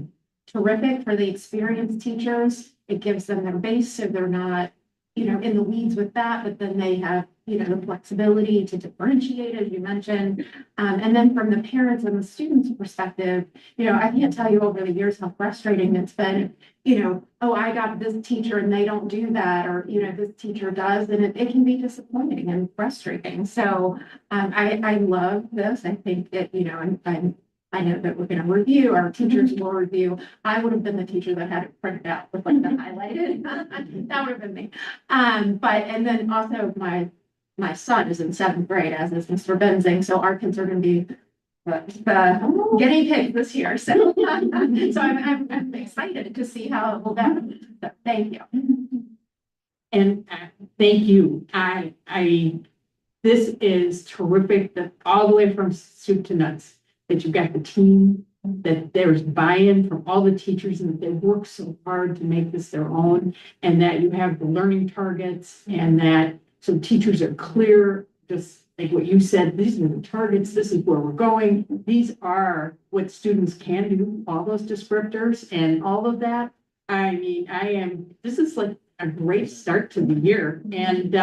terrific for the experienced teachers. It gives them their base so they're not, you know, in the weeds with that, but then they have, you know, the flexibility to differentiate, as you mentioned. And then from the parents and the students' perspective, you know, I can't tell you over the years how frustrating it's been, you know, oh, I got this teacher and they don't do that, or, you know, this teacher does, and it can be disappointing and frustrating. So I love this. I think it, you know, I know that we're going to review, our teachers will review. I would have been the teacher that had it printed out with like the highlighted. That would have been me. And then also my son is in 7th grade, as is Mr. Benzing, so our kids are going to be the guinea pig this year. So, so I'm excited to see how it will go. So, thank you. And thank you. This is terrific that all the way from soup to nuts, that you've got the team, that there's buy-in from all the teachers and that they work so hard to make this their own, and that you have the learning targets, and that so teachers are clear, just like what you said, these are the targets, this is where we're going. These are what students can do, all those descriptors and all of that. I mean, this is like a great start to the year. And,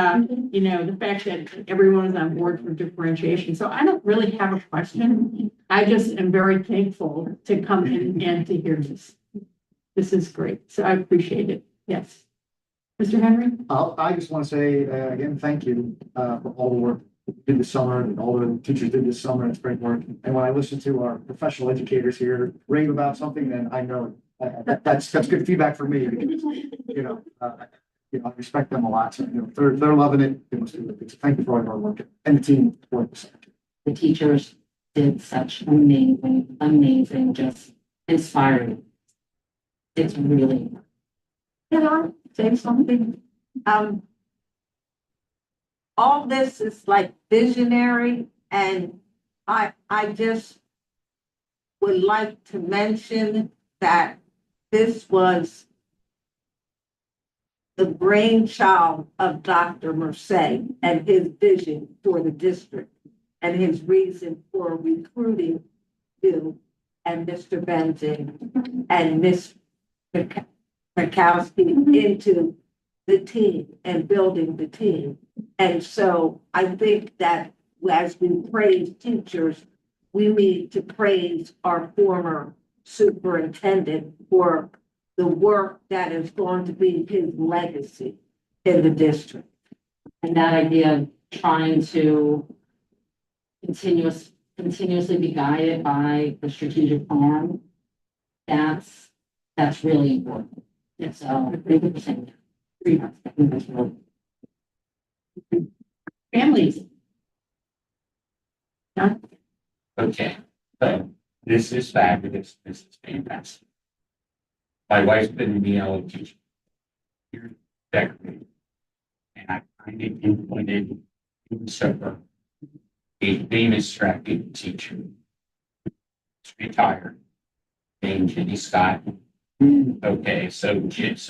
you know, the fact that everyone is on board for differentiation. So I don't really have a question. I just am very thankful to come in and to hear this. This is great. So I appreciate it. Yes. Mr. Henry? I just want to say, again, thank you, for all the work you did this summer and all the teachers did this summer. It's great work. And when I listen to our professional educators here rave about something, then I know that's good feedback for me because, you know, I respect them a lot. So, you know, they're loving it. They must do it. So thank you for all your work and the team for this. The teachers did such amazing, just inspiring. It's really. Can I say something? All this is like visionary, and I just would like to mention that this was the brainchild of Dr. Merced and his vision for the district and his reason for recruiting you and Mr. Benzing and Ms. Mikowski into the team and building the team. And so I think that as we praise teachers, we need to praise our former superintendent for the work that is going to be his legacy in the district. And that idea of trying to continuously be guided by the strategic plan, that's really important. Yes. So thank you for saying that. I think that's really. Families. Okay, so this is fabulous. This is fantastic. My wife's been in ELA teacher here decade, and I find it implemented in supper. A famous strategy teacher, retired, named Jenny Scott. Okay, so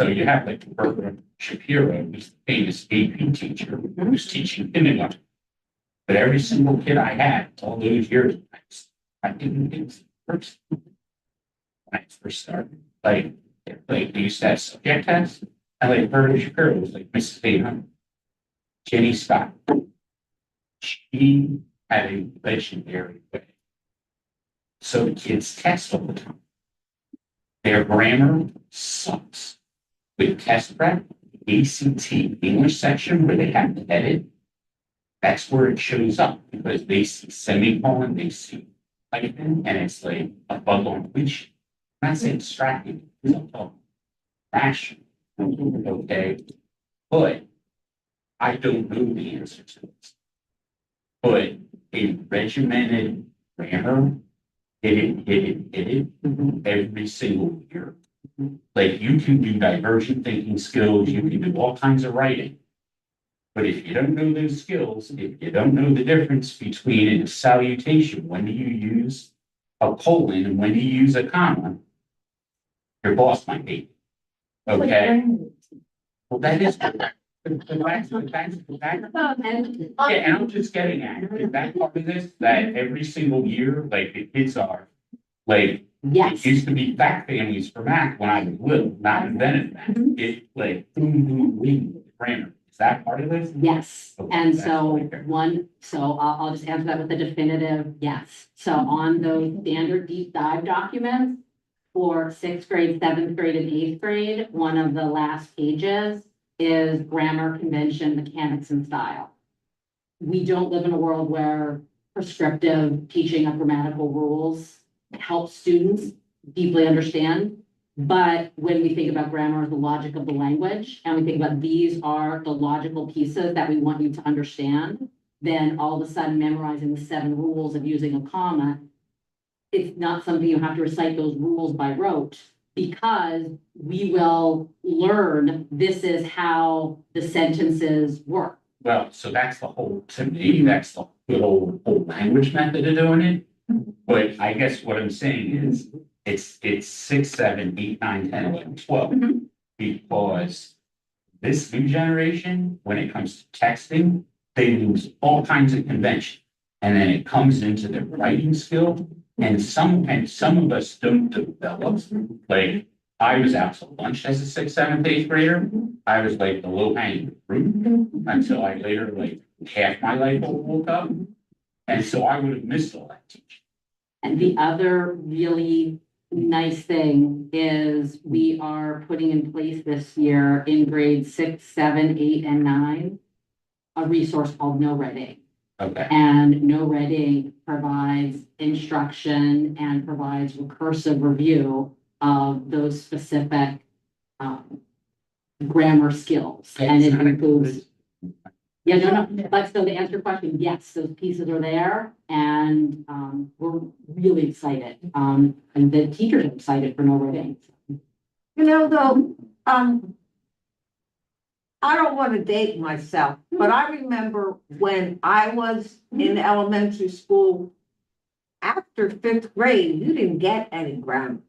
you have like Barbara Shapiro, who's the famous AP teacher, who's teaching kindergarten. But every single kid I had all those years, I didn't get the first when I first started. Like they used to have subject tests. And like Barbara Shapiro was like Mrs. 800. Jenny Scott. She had a legendary way So the kids text all the time. Their grammar sucks. With test prep, ACT English section where they have to edit, that's where it shows up because they see semicolon, they see hyphen, and it's like a bug on which. I'm not saying distracting, because I'm talking rational. Okay, but I don't know the answer to this. But a regimented grammar, hit it every single year. Like you can do divergent thinking skills, you can do all kinds of writing. But if you don't know those skills, if you don't know the difference between a salutation, when do you use a colon and when do you use a comma, your boss might hate you. Okay? Well, that is. Yeah, and I'm just getting at, that part of this, that every single year, like the kids are, like, Yes. it used to be fact families for math when I was little, not invented math. It like, boom, grammar. Is that part of this? Yes, Okay, and that's so what I care. I'll just answer that with a definitive yes. So on those standard deep dive documents for sixth grade, seventh grade, and eighth grade, one of the last pages is grammar, convention, mechanics, and style. We don't live in a world where prescriptive teaching of grammatical rules helps students deeply understand. But when we think about grammar as the logic of the language, and we think about these are the logical pieces that we want you to understand, then all of a sudden memorizing the 7 rules of using a comma, it's not something you have to recite those rules by rote, because we will learn this is how the sentences work. Well, so that's the whole, to me, that's the good whole language method of doing it. But I guess what I'm saying is, it's 6, 7, 8, 9, 10, 11, 12. Because this new generation, when it comes to texting, they lose all kinds of convention. And then it comes into their writing skill. And some of us don't develop, like, I was out to lunch as a 6th, 7th, 8th grader. I was like the low hanging fruit until I later, like, half my life woke up. And so I would have missed all that teaching. And the other really nice thing is we are putting in place this year in grades 6, 7, 8, and 9, a resource called No Red Ink. Okay. And No Red Ink provides instruction and provides recursive review of those specific grammar skills. And it includes. Yeah, no, but so to answer your question, yes, those pieces are there and we're really excited. And the teachers are excited for No Red Ink. You know, though, I don't want to date myself, but I remember when I was in elementary school, after 5th grade, you didn't get any grammar.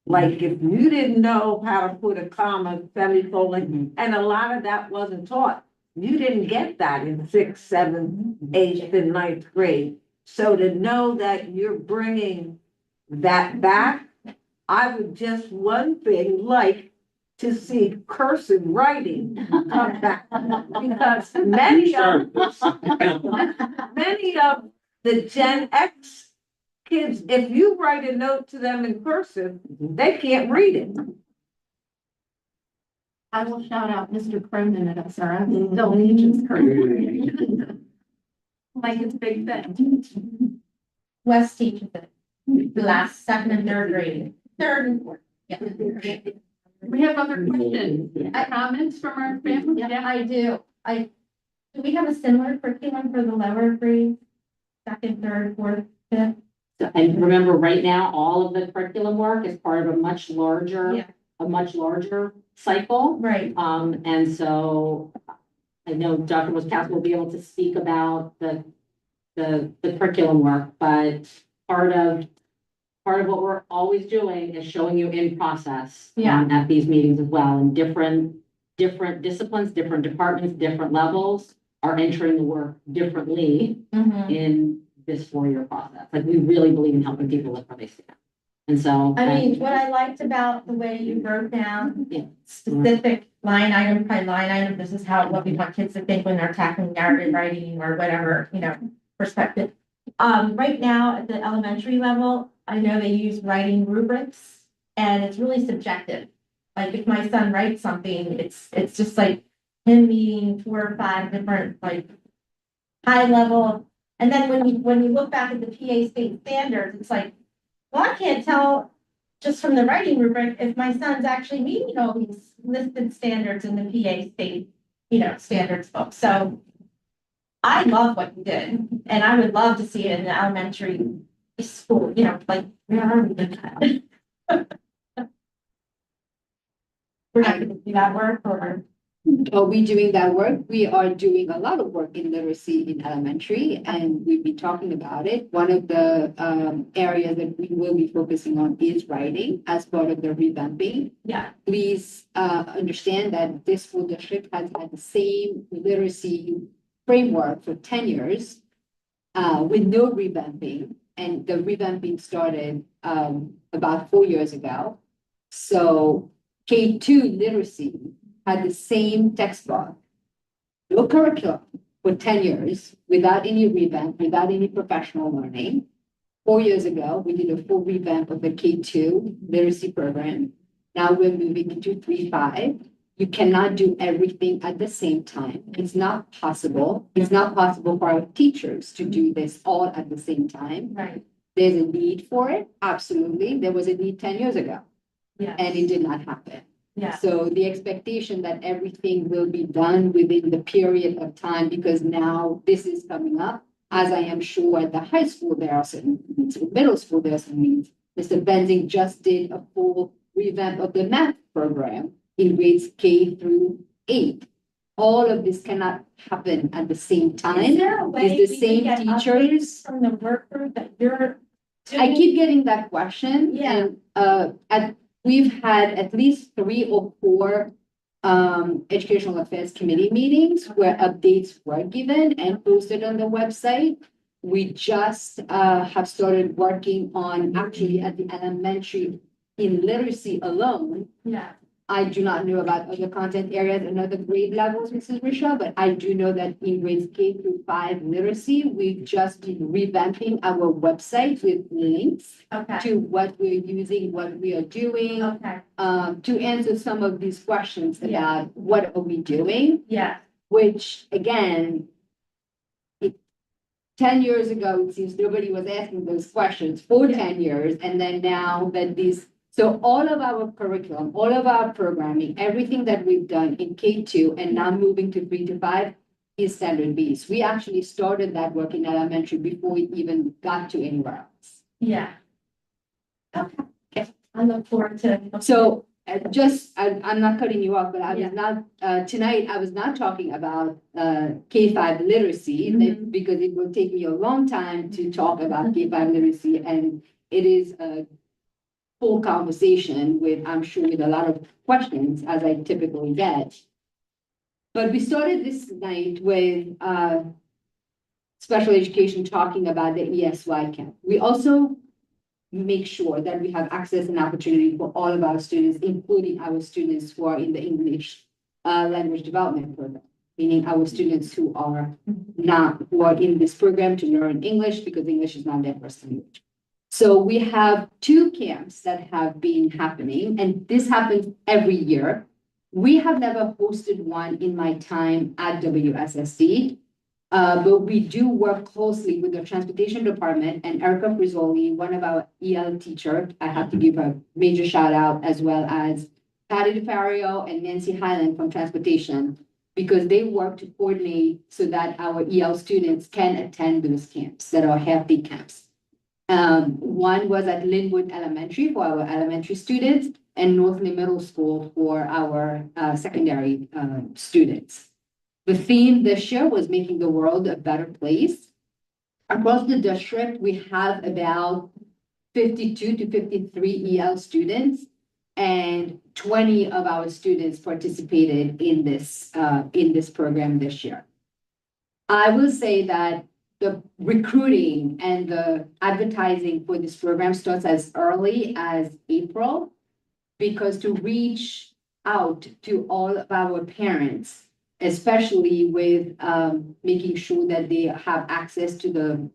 Like if you didn't know how to put a comma, semicolon, and a lot of that wasn't taught. You didn't get that in 6th, 7th, 8th, and 9th grade. So to know that you're bringing that back, I would just one thing like to see cursive writing come back. Because many of the Gen X kids, if you write a note to them in cursive, they can't read it. I will shout out Mr. Cronin at SRF, still teaches cursive. Like it's big thing. Wes teaches it, the last 2nd and 3rd grade, 3rd and 4th. Yeah. We have other questions, comments from our family? Yeah, I do. Do we have a similar curriculum for the lower grades? 2nd, 3rd, 4th, 5th? So, and remember, right now, all of the curriculum work is part of a much larger cycle. Right. And so I know Dr. Moskowski will be able to speak about the curriculum work, but part of what we're always doing is showing you in process at these meetings as well. And different disciplines, different departments, different levels are entering the work differently in this 4-year process. Like we really believe in helping people live where they stand. And so I mean, what I liked about the way you broke down specific line item by line item, this is what we want kids to think when they're tackling narrative writing or whatever, perspective. Right now at the elementary level, I know they use writing rubrics and it's really subjective. Like if my son writes something, it's just like him meeting 4 or 5 different like high level. And then when you look back at the PA state standards, it's like, well, I can't tell just from the writing rubric if my son's actually meeting all these listed standards in the PA state, standards book. So I love what you did, and I would love to see it in the elementary school, like, where are we in that? We're not gonna do that work, or? Are we doing that work? We are doing a lot of work in literacy in elementary, and we've been talking about it. One of the areas that we will be focusing on is writing as part of the revamping. Yeah. Please understand that this school district has had the same literacy framework for 10 years with no revamping, and the revamping started about 4 years ago. So K2 literacy had the same textbook, no curriculum for 10 years without any revamp, without any professional learning. 4 years ago, we did a full revamp of the K2 literacy program. Now we're moving into 3-5. You cannot do everything at the same time. It's not possible. It's not possible for our teachers to do this all at the same time. Right. There's a need for it. Absolutely. There was a need 10 years ago. Yeah. And it did not happen. Yeah. So the expectation that everything will be done within the period of time, because now this is coming up, as I am sure at the high school, there are some needs, middle school, there are some needs. Mr. Benzing just did a full revamp of the math program in grades K-8. All of this cannot happen at the same time. Is there a way It's the we same can get teachers. from the work group that you're I doing? keep getting that question. Yeah. And we've had at least 3 or 4 educational affairs committee meetings where updates were given and posted on the website. We just have started working on actually at the elementary in literacy alone. Yeah. I do not know about other content areas and other grade levels, Mrs. Risha, but I do know that in grades K-5 literacy, we've just been revamping our website with links Okay. to what we're using, what we are doing, Okay. to answer some of these questions Yeah. about what are we doing, Yeah. which again, 10 years ago, it seems nobody was asking those questions for 10 years. And then now that so all of our curriculum, all of our programming, everything that we've done in K2 and now moving to 3-5 is standard Bs. We actually started that work in elementary before we even got to anywhere else. Yeah. Okay. I look forward to. So I'm not cutting you off, but I was not, tonight, I was not talking about K-5 literacy because it will take me a long time to talk about K-5 literacy, and it is a full conversation with, I'm sure, with a lot of questions as I typically get. But we started this night with special education talking about the ESY camp. We also make sure that we have access and opportunity for all of our students, including our students who are in the English language development program, meaning our students who are in this program to learn English because English is not their first language. So we have 2 camps that have been happening, and this happens every year. We have never hosted one in my time at WSSD. But we do work closely with the transportation department, and Erica Frizzoli, one of our EL teacher, I have to give a major shout out, as well as Patty DeFario and Nancy Highland from transportation, because they work to coordinate so that our EL students can attend those camps that are half-day camps. One was at Linwood Elementary for our elementary students and Northley Middle School for our secondary students. The theme this year was making the world a better place. Across the district, we have about 52 to 53 EL students, and 20 of our students participated in this program this year. I will say that the recruiting and the advertising for this program starts as early as April, because to reach out to all of our parents, especially with making sure that they have access to the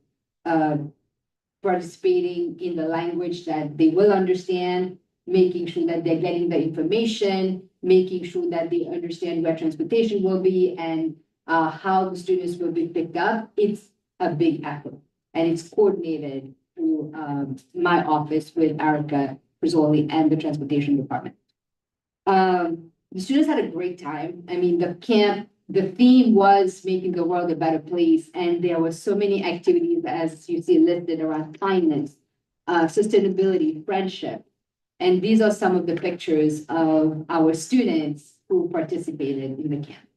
participating in the language that they will understand, making sure that they're getting the information, making sure that they understand where transportation will be and how the students will be picked up. It's a big effort, and it's coordinated through my office with Erica Rizzoli and the transportation department. The students had a great time. I mean, the theme was making the world a better place, and there were so many activities, as you see listed, around kindness, sustainability, friendship. And these are some of the pictures of our students who participated in the camp.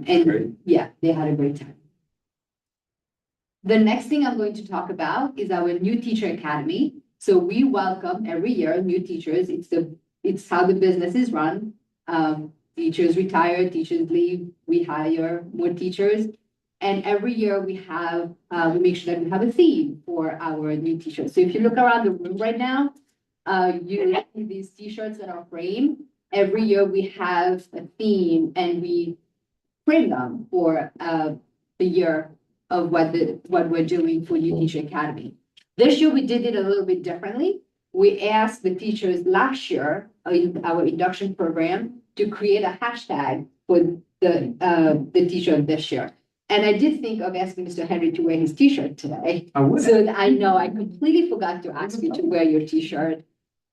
Great. Yeah, they had a great time. The next thing I'm going to talk about is our new teacher academy. So we welcome every year new teachers. It's how the business is run. Teachers retire, teachers leave, we hire more teachers. And every year we make sure that we have a theme for our new teachers. So if you look around the room right now, you see these t-shirts that are framed. Every year we have a theme and we frame them for the year of what we're doing for New Teacher Academy. This year we did it a little bit differently. We asked the teachers last year in our induction program to create a hashtag for the teacher of this year. And I did think of asking Mr. Henry to wear his t-shirt today. So that I know I completely forgot to ask you to wear your t-shirt.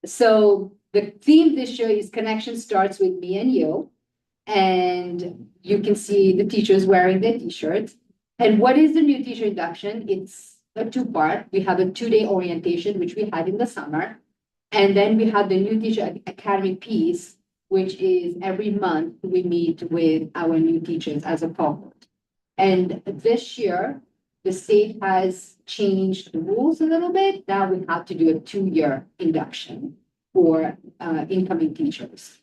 So the theme this year is Connection Starts With Me and You. And you can see the teachers wearing their t-shirts. And what is the new teacher induction? It's a two-part. We have a 2-day orientation, which we had in the summer. And then we have the New Teacher Academy piece, which is every month we meet with our new teachers as a cohort. And this year, the state has changed the rules a little bit. Now we have to do a 2-year induction for incoming teachers.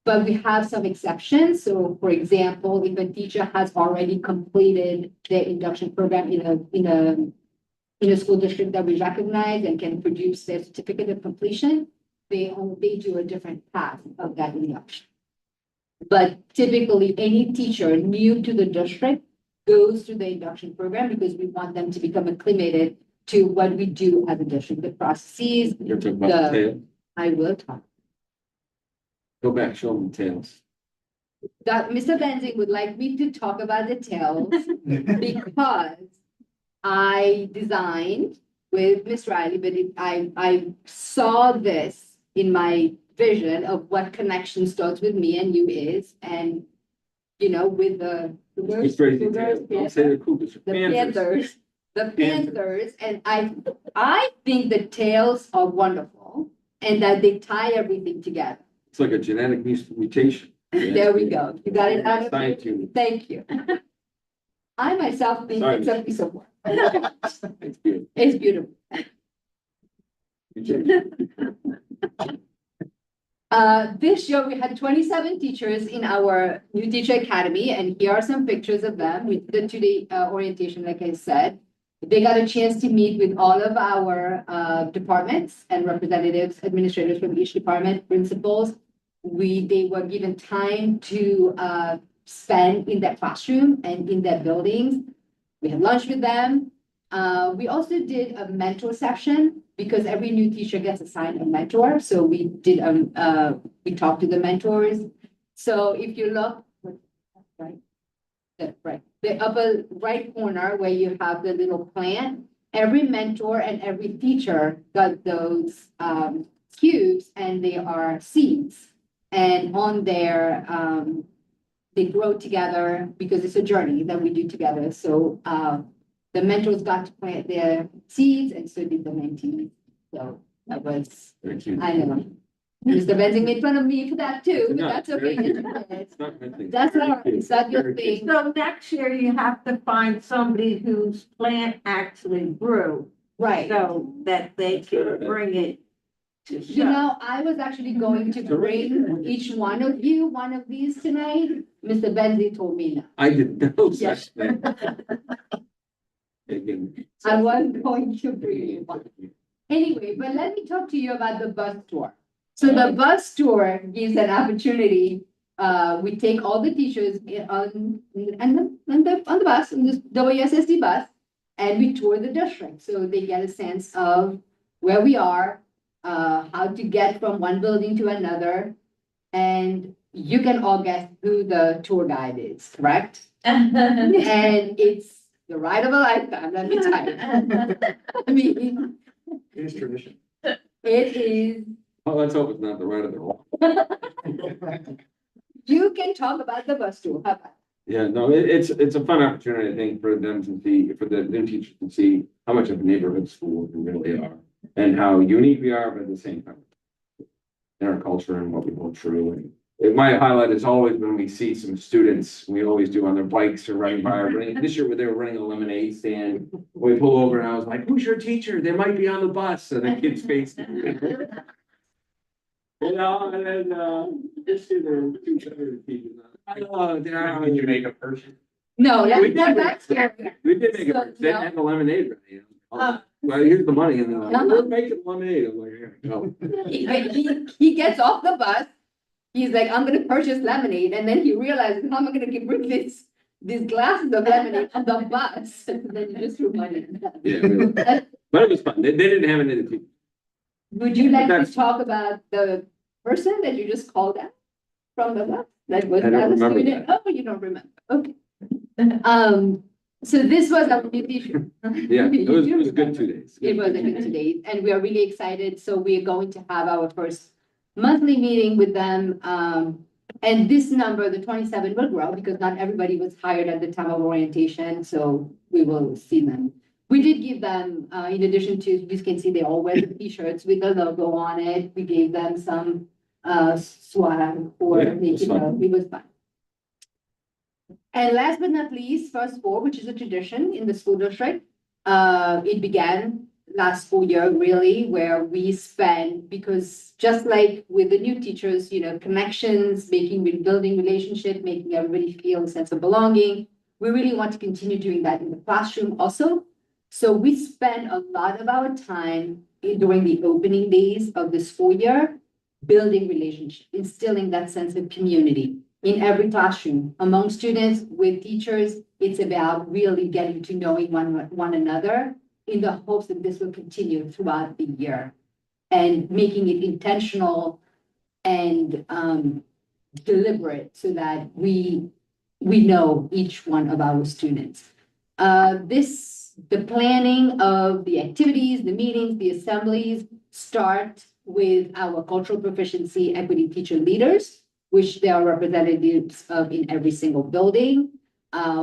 But we have some exceptions. So for example, if a teacher has already completed their induction program in a school district that we recognize and can produce their certificate of completion, they do a different path of that induction. But typically any teacher new to the district goes through the induction program because we want them to become acclimated to what we do as a district, the processes. You're talking about the tail. I will talk. Go back, show them the tails. That Mr. Benzing would like me to talk about the tails because I designed with Miss Riley, but I saw this in my vision of what Connection Starts With Me and You is, and with the It's crazy tails. Don't say the cougars. Panthers, and I think the tails are wonderful and that they tie everything together. It's like a genetic mutation. There we go. You got it out of Science unit. Thank you. I myself think Sorry. it's a piece of work. It's beautiful. It's beautiful. This year we had 27 teachers in our New Teacher Academy, and here are some pictures of them with the 2-day orientation, like I said. They got a chance to meet with all of our departments and representatives, administrators from each department, principals. They were given time to spend in their classroom and in their buildings. We had lunch with them. We also did a mentor session because every new teacher gets assigned a mentor. So we did we talked to the mentors. So if you look, right, the upper right corner where you have the little plant, every mentor and every teacher got those cubes, and they are seeds. And on there, they grow together because it's a journey that we do together. So the mentors got to plant their seeds, and so did the mentees. So that was, I know. Mr. Benzing made fun of me for that too, but that's okay. It's not my thing. That's all right. It's not your Very thing. So next year you have to find somebody whose plant actually grew, Right. so that they can bring it to You show. know, I was actually going to bring each one of you one of these tonight. Mr. Benzie told me no. I didn't know Yes. such thing. Again, I wasn't going to bring you one. Anyway, but let me talk to you about the bus tour. So the bus tour gives an opportunity. We take all the teachers on the bus, on this WSSD bus, and we tour the district, so they get a sense of where we are, how to get from one building to another. And you can all guess who the tour guide is, correct? And it's the ride of a lifetime, let me tell you. I mean, It's tradition. it is, Well, let's hope it's not the right of the wrong. you can talk about the bus tour, how about? Yeah, no, it's a fun opportunity, I think, for them to see, for the new teachers to see how much of a neighborhood school we really are. And how unique we are, but at the same time. In our culture and what we hold true. And my highlight is always when we see some students, we always do on their bikes or riding by, or running. This year they were running a lemonade stand. We pull over and I was like, who's your teacher? They might be on the bus. And the kid's face. You know, and then, this year there were two other teachers. Oh, Did you make a purchase? No, We did. that's scary. We did make So, it, they had the lemonade ready. Uh, Well, here's the money, and they're like, Uh-huh. we're making lemonade. I'm like, here we go. He gets off the bus, he's like, I'm gonna purchase lemonade, and then he realizes, how am I gonna bring these glasses of lemonade on the bus? And then you just threw money. Yeah, really. But it was fun. They didn't have any of the. Would you like to That's- talk about the person that you just called out from the bus? That was I don't not a remember student? Oh, you don't remember, okay. So this was our new teacher. Yeah, it was a good 2 days. It was a good 2 days, and we are really excited. So we are going to have our first monthly meeting with them. And this number, the 27, will grow because not everybody was hired at the time of orientation, so we will see them. We did give them, in addition to, you can see they all wear the t-shirts with the logo on it. We gave them some swag for, Yeah, it was you know, fun. it was fun. And last but not least, first four, which is a tradition in the school district. It began last school year, really, where we spent, because just like with the new teachers, you know, connections, building relationship, making everybody feel a sense of belonging. We really want to continue doing that in the classroom also. So we spend a lot of our time during the opening days of the school year, building relationship, instilling that sense of community in every classroom, among students, with teachers. It's about really getting to knowing one another in the hopes that this will continue throughout the year and making it intentional and deliberate so that we know each one of our students. The planning of the activities, the meetings, the assemblies start with our cultural proficiency equity teacher leaders, which there are representatives of in every single building.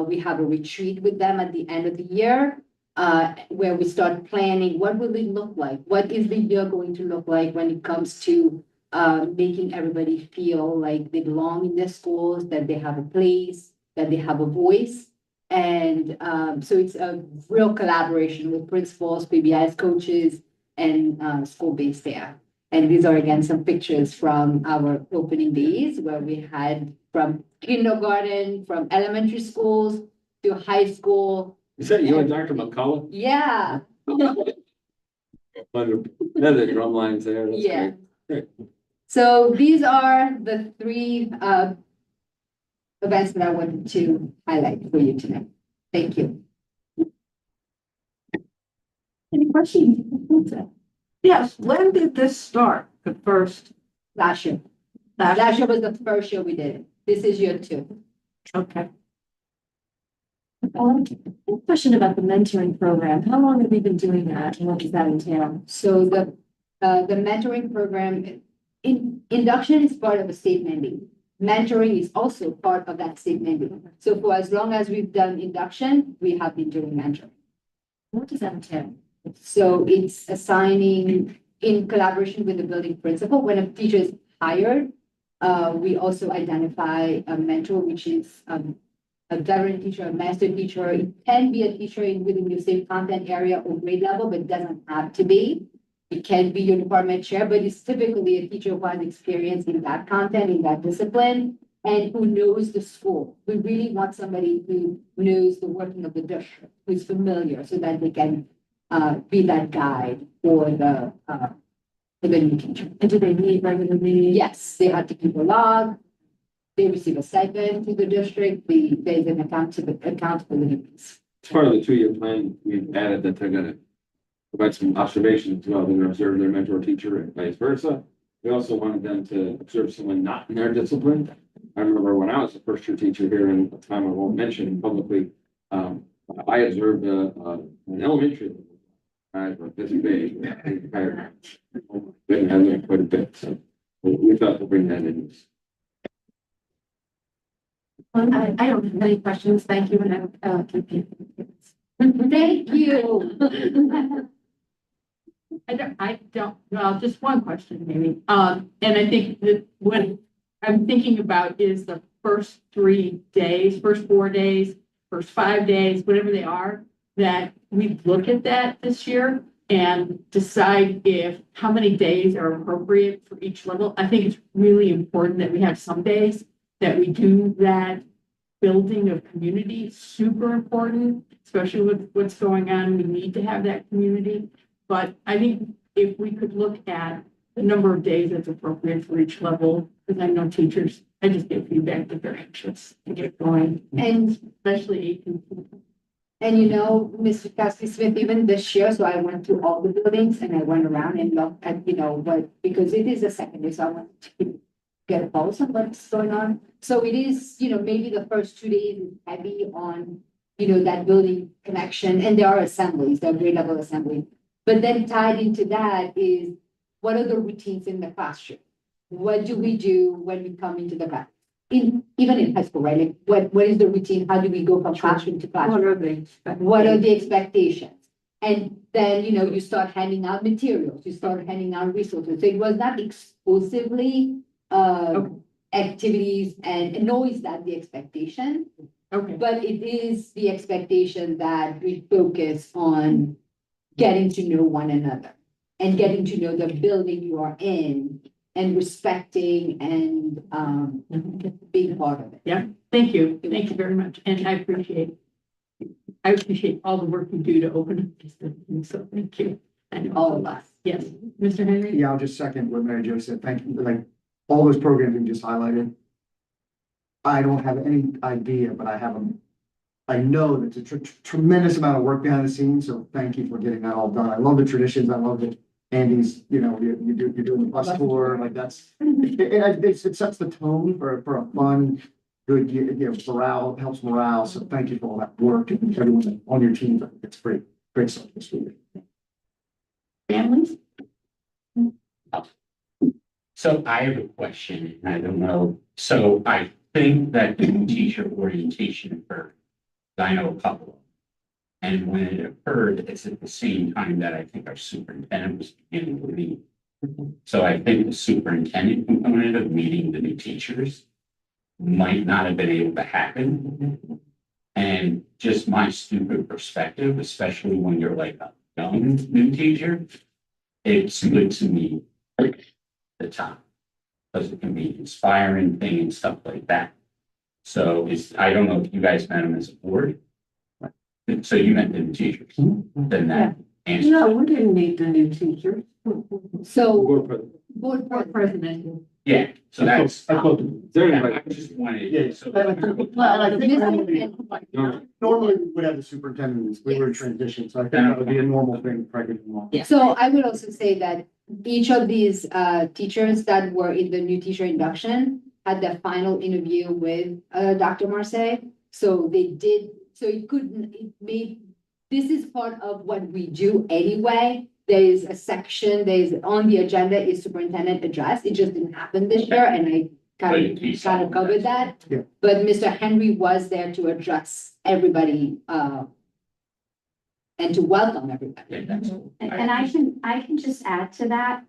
We have a retreat with them at the end of the year, where we start planning what will it look like? What is the year going to look like when it comes to making everybody feel like they belong in their schools, that they have a place, that they have a voice. And so it's a real collaboration with principals, PBI's coaches, and school-based staff. And these are again some pictures from our opening days where we had from kindergarten, from elementary schools to high school. Is that you and Dr. McCullough? Yeah, Wonderful. Yeah, the drum lines there. That's yeah. great. So these are the three events that I wanted to highlight for you tonight. Thank you. Any questions? Yes, when did this start? The first? Last year. Last year was the first year we did it. This is year 2. Okay. A question about the mentoring program. How long have we been doing that and what does that entail? So the mentoring program, induction is part of a state mandate. Mentoring is also part of that state mandate. So for as long as we've done induction, we have been doing mentoring. What does that entail? So it's assigning in collaboration with the building principal. When a teacher is hired, we also identify a mentor, which is a veteran teacher, a master teacher. It can be a teacher within the same content area or grade level, but it doesn't have to be. It can be your department chair, but it's typically a teacher who has experience in that content, in that discipline, and who knows the school. We really want somebody who knows the working of the district, who's familiar, so that they can be that guide for the new teacher. And do they meet regularly? Yes, they have to keep a log. They receive a stipend to the district. There's an accountability piece. As part of the 2-year plan, we've added that they're gonna provide some observations as well. They're gonna observe their mentor teacher and vice versa. We also wanted them to observe someone not in their discipline. I remember when I was a first year teacher here, and a time I won't mention publicly, I observed an elementary level. I was this big. Didn't have that quite a bit, so we thought to bring that in. I don't have any questions. Thank you. And Thank you. I don't, well, just one question maybe. And I think that what I'm thinking about is the first 3 days, first 4 days, first 5 days, whatever they are, that we look at that this year and decide if how many days are appropriate for each level. I think it's really important that we have some days that we do that building of community, super important, especially with what's going on. We need to have that community. But I think if we could look at the number of days that's appropriate for each level, because I know teachers, I just get feedback that they're anxious to get going, And especially 18. And you know, Mr. Cassie Smith, even this year, so I went to all the buildings and I went around and looked at, what, because it is a secondary, so I wanted to get a pulse on what's going on. So it is, maybe the first 2 days is heavy on, that building connection, and there are assemblies, there are grade level assembly. But then tied into that is, what are the routines in the classroom? What do we do when we come into the class? Even in high school, right? Like what is the routine? How do we go from classroom to classroom? What are the expectations? And then, you start handing out materials, you start handing out resources. So it was not exclusively activities, and nor is that the expectation. Okay. But it is the expectation that we focus on getting to know one another and getting to know the building you are in, and respecting and being part of it. Yeah, thank you. Thank you very much. And I appreciate all the work you do to open up this thing. So thank you. I know All of us. Yes, Mr. Henry? Yeah, I'll just second what Mary Jo said. Thank you. Like, all those programs you just highlighted. I don't have any idea, but I know that it's a tremendous amount of work behind the scenes, so thank you for getting that all done. I love the traditions. I love that Andy's, you're doing the bus tour, like it sets the tone for a fun, good year, morale, helps morale. So thank you for all that work and everyone on your team. It's great stuff this week. Families? So I have a question, and I don't know. So I think that the teacher orientation occurred. I know a couple of them. And when it occurred, it's at the same time that I think our superintendent was beginning to leave. So I think the superintendent component of meeting the new teachers might not have been able to happen. And just my stupid perspective, especially when you're like a young new teacher, it's good to meet the time, because it can be inspiring thing and stuff like that. So I don't know if you guys met them as a board. So you met the new teachers, then that answers. No, we didn't meet the new teachers. So Board president. Yeah, so that's. I thought- I just wanted. Yeah, So. and I think normally we would have the superintendent, we were in transition, so I think that would be a normal thing, probably. So I would also say that each of these teachers that were in the new teacher induction had their final interview with Dr. Marseille. So they did, so this is part of what we do anyway. There is a section, on the agenda is superintendent address. It just didn't happen this year, and I kind of covered that. Yeah. But Mr. Henry was there to address everybody and to welcome everybody. Yeah, that's. And I can just add to that,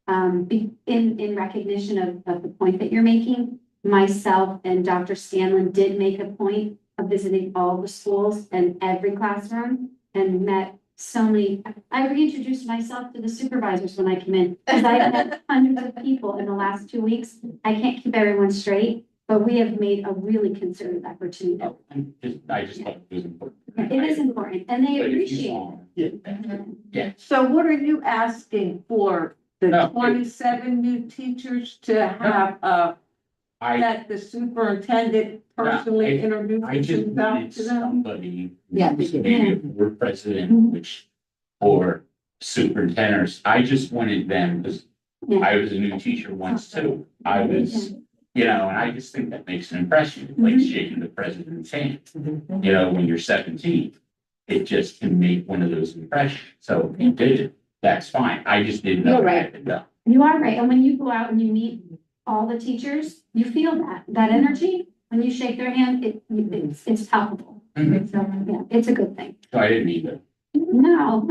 in recognition of the point that you're making. Myself and Dr. Scanlon did make a point of visiting all the schools and every classroom and met so many. I reintroduced myself to the supervisors when I came in, because I met hundreds of people in the last 2 weeks. I can't keep everyone straight, but we have made a really concerted effort to do that. I just thought it was important. It is important, and they But if you appreciate saw it. them, Yeah. So what are you asking for the No. 27 new teachers to have that the superintendent personally I introduces just himself wanted to them? somebody. Yeah, who's they did. Maybe a board president, which, or superintendents, I just wanted them, because I was a new teacher once too. I was, you know, and I just think that makes an impression, like shaking the president's hand. You know, when you're 17, it just can make one of those impressions. So if you did it, that's fine. I just didn't know You're it right. had been done. You are right, and when you go out and you meet all the teachers, you feel that energy, when you shake their hand, it's palpable. Mhm. So, yeah, it's a good thing. So I didn't either. No,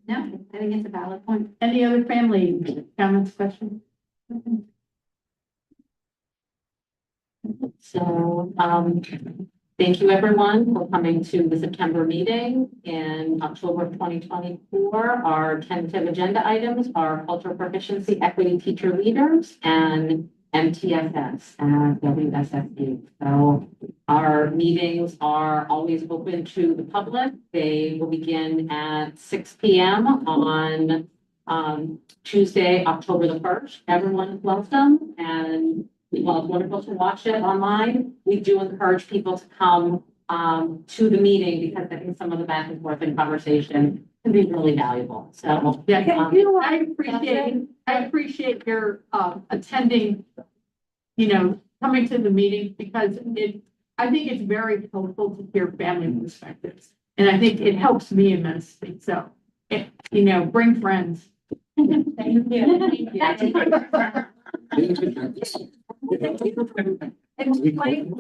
I think it's a valid point. Any other family comments, questions? So, thank you everyone for coming to the September meeting in October of 2024. Our tentative agenda items are cultural proficiency, equity teacher leaders, and MTSS and WSSD. So our meetings are always open to the public. They will begin at 6 p.m. on Tuesday, October the 1st. Everyone is welcome, and well, it's wonderful to watch it online. We do encourage people to come to the meeting because I think some of the back and forth and conversation can be really valuable. So Yeah, I appreciate your attending, you know, coming to the meeting because I think it's very helpful to hear family perspectives. And I think it helps me immensely. So, you know, bring friends. Thank you. Yeah. It was quite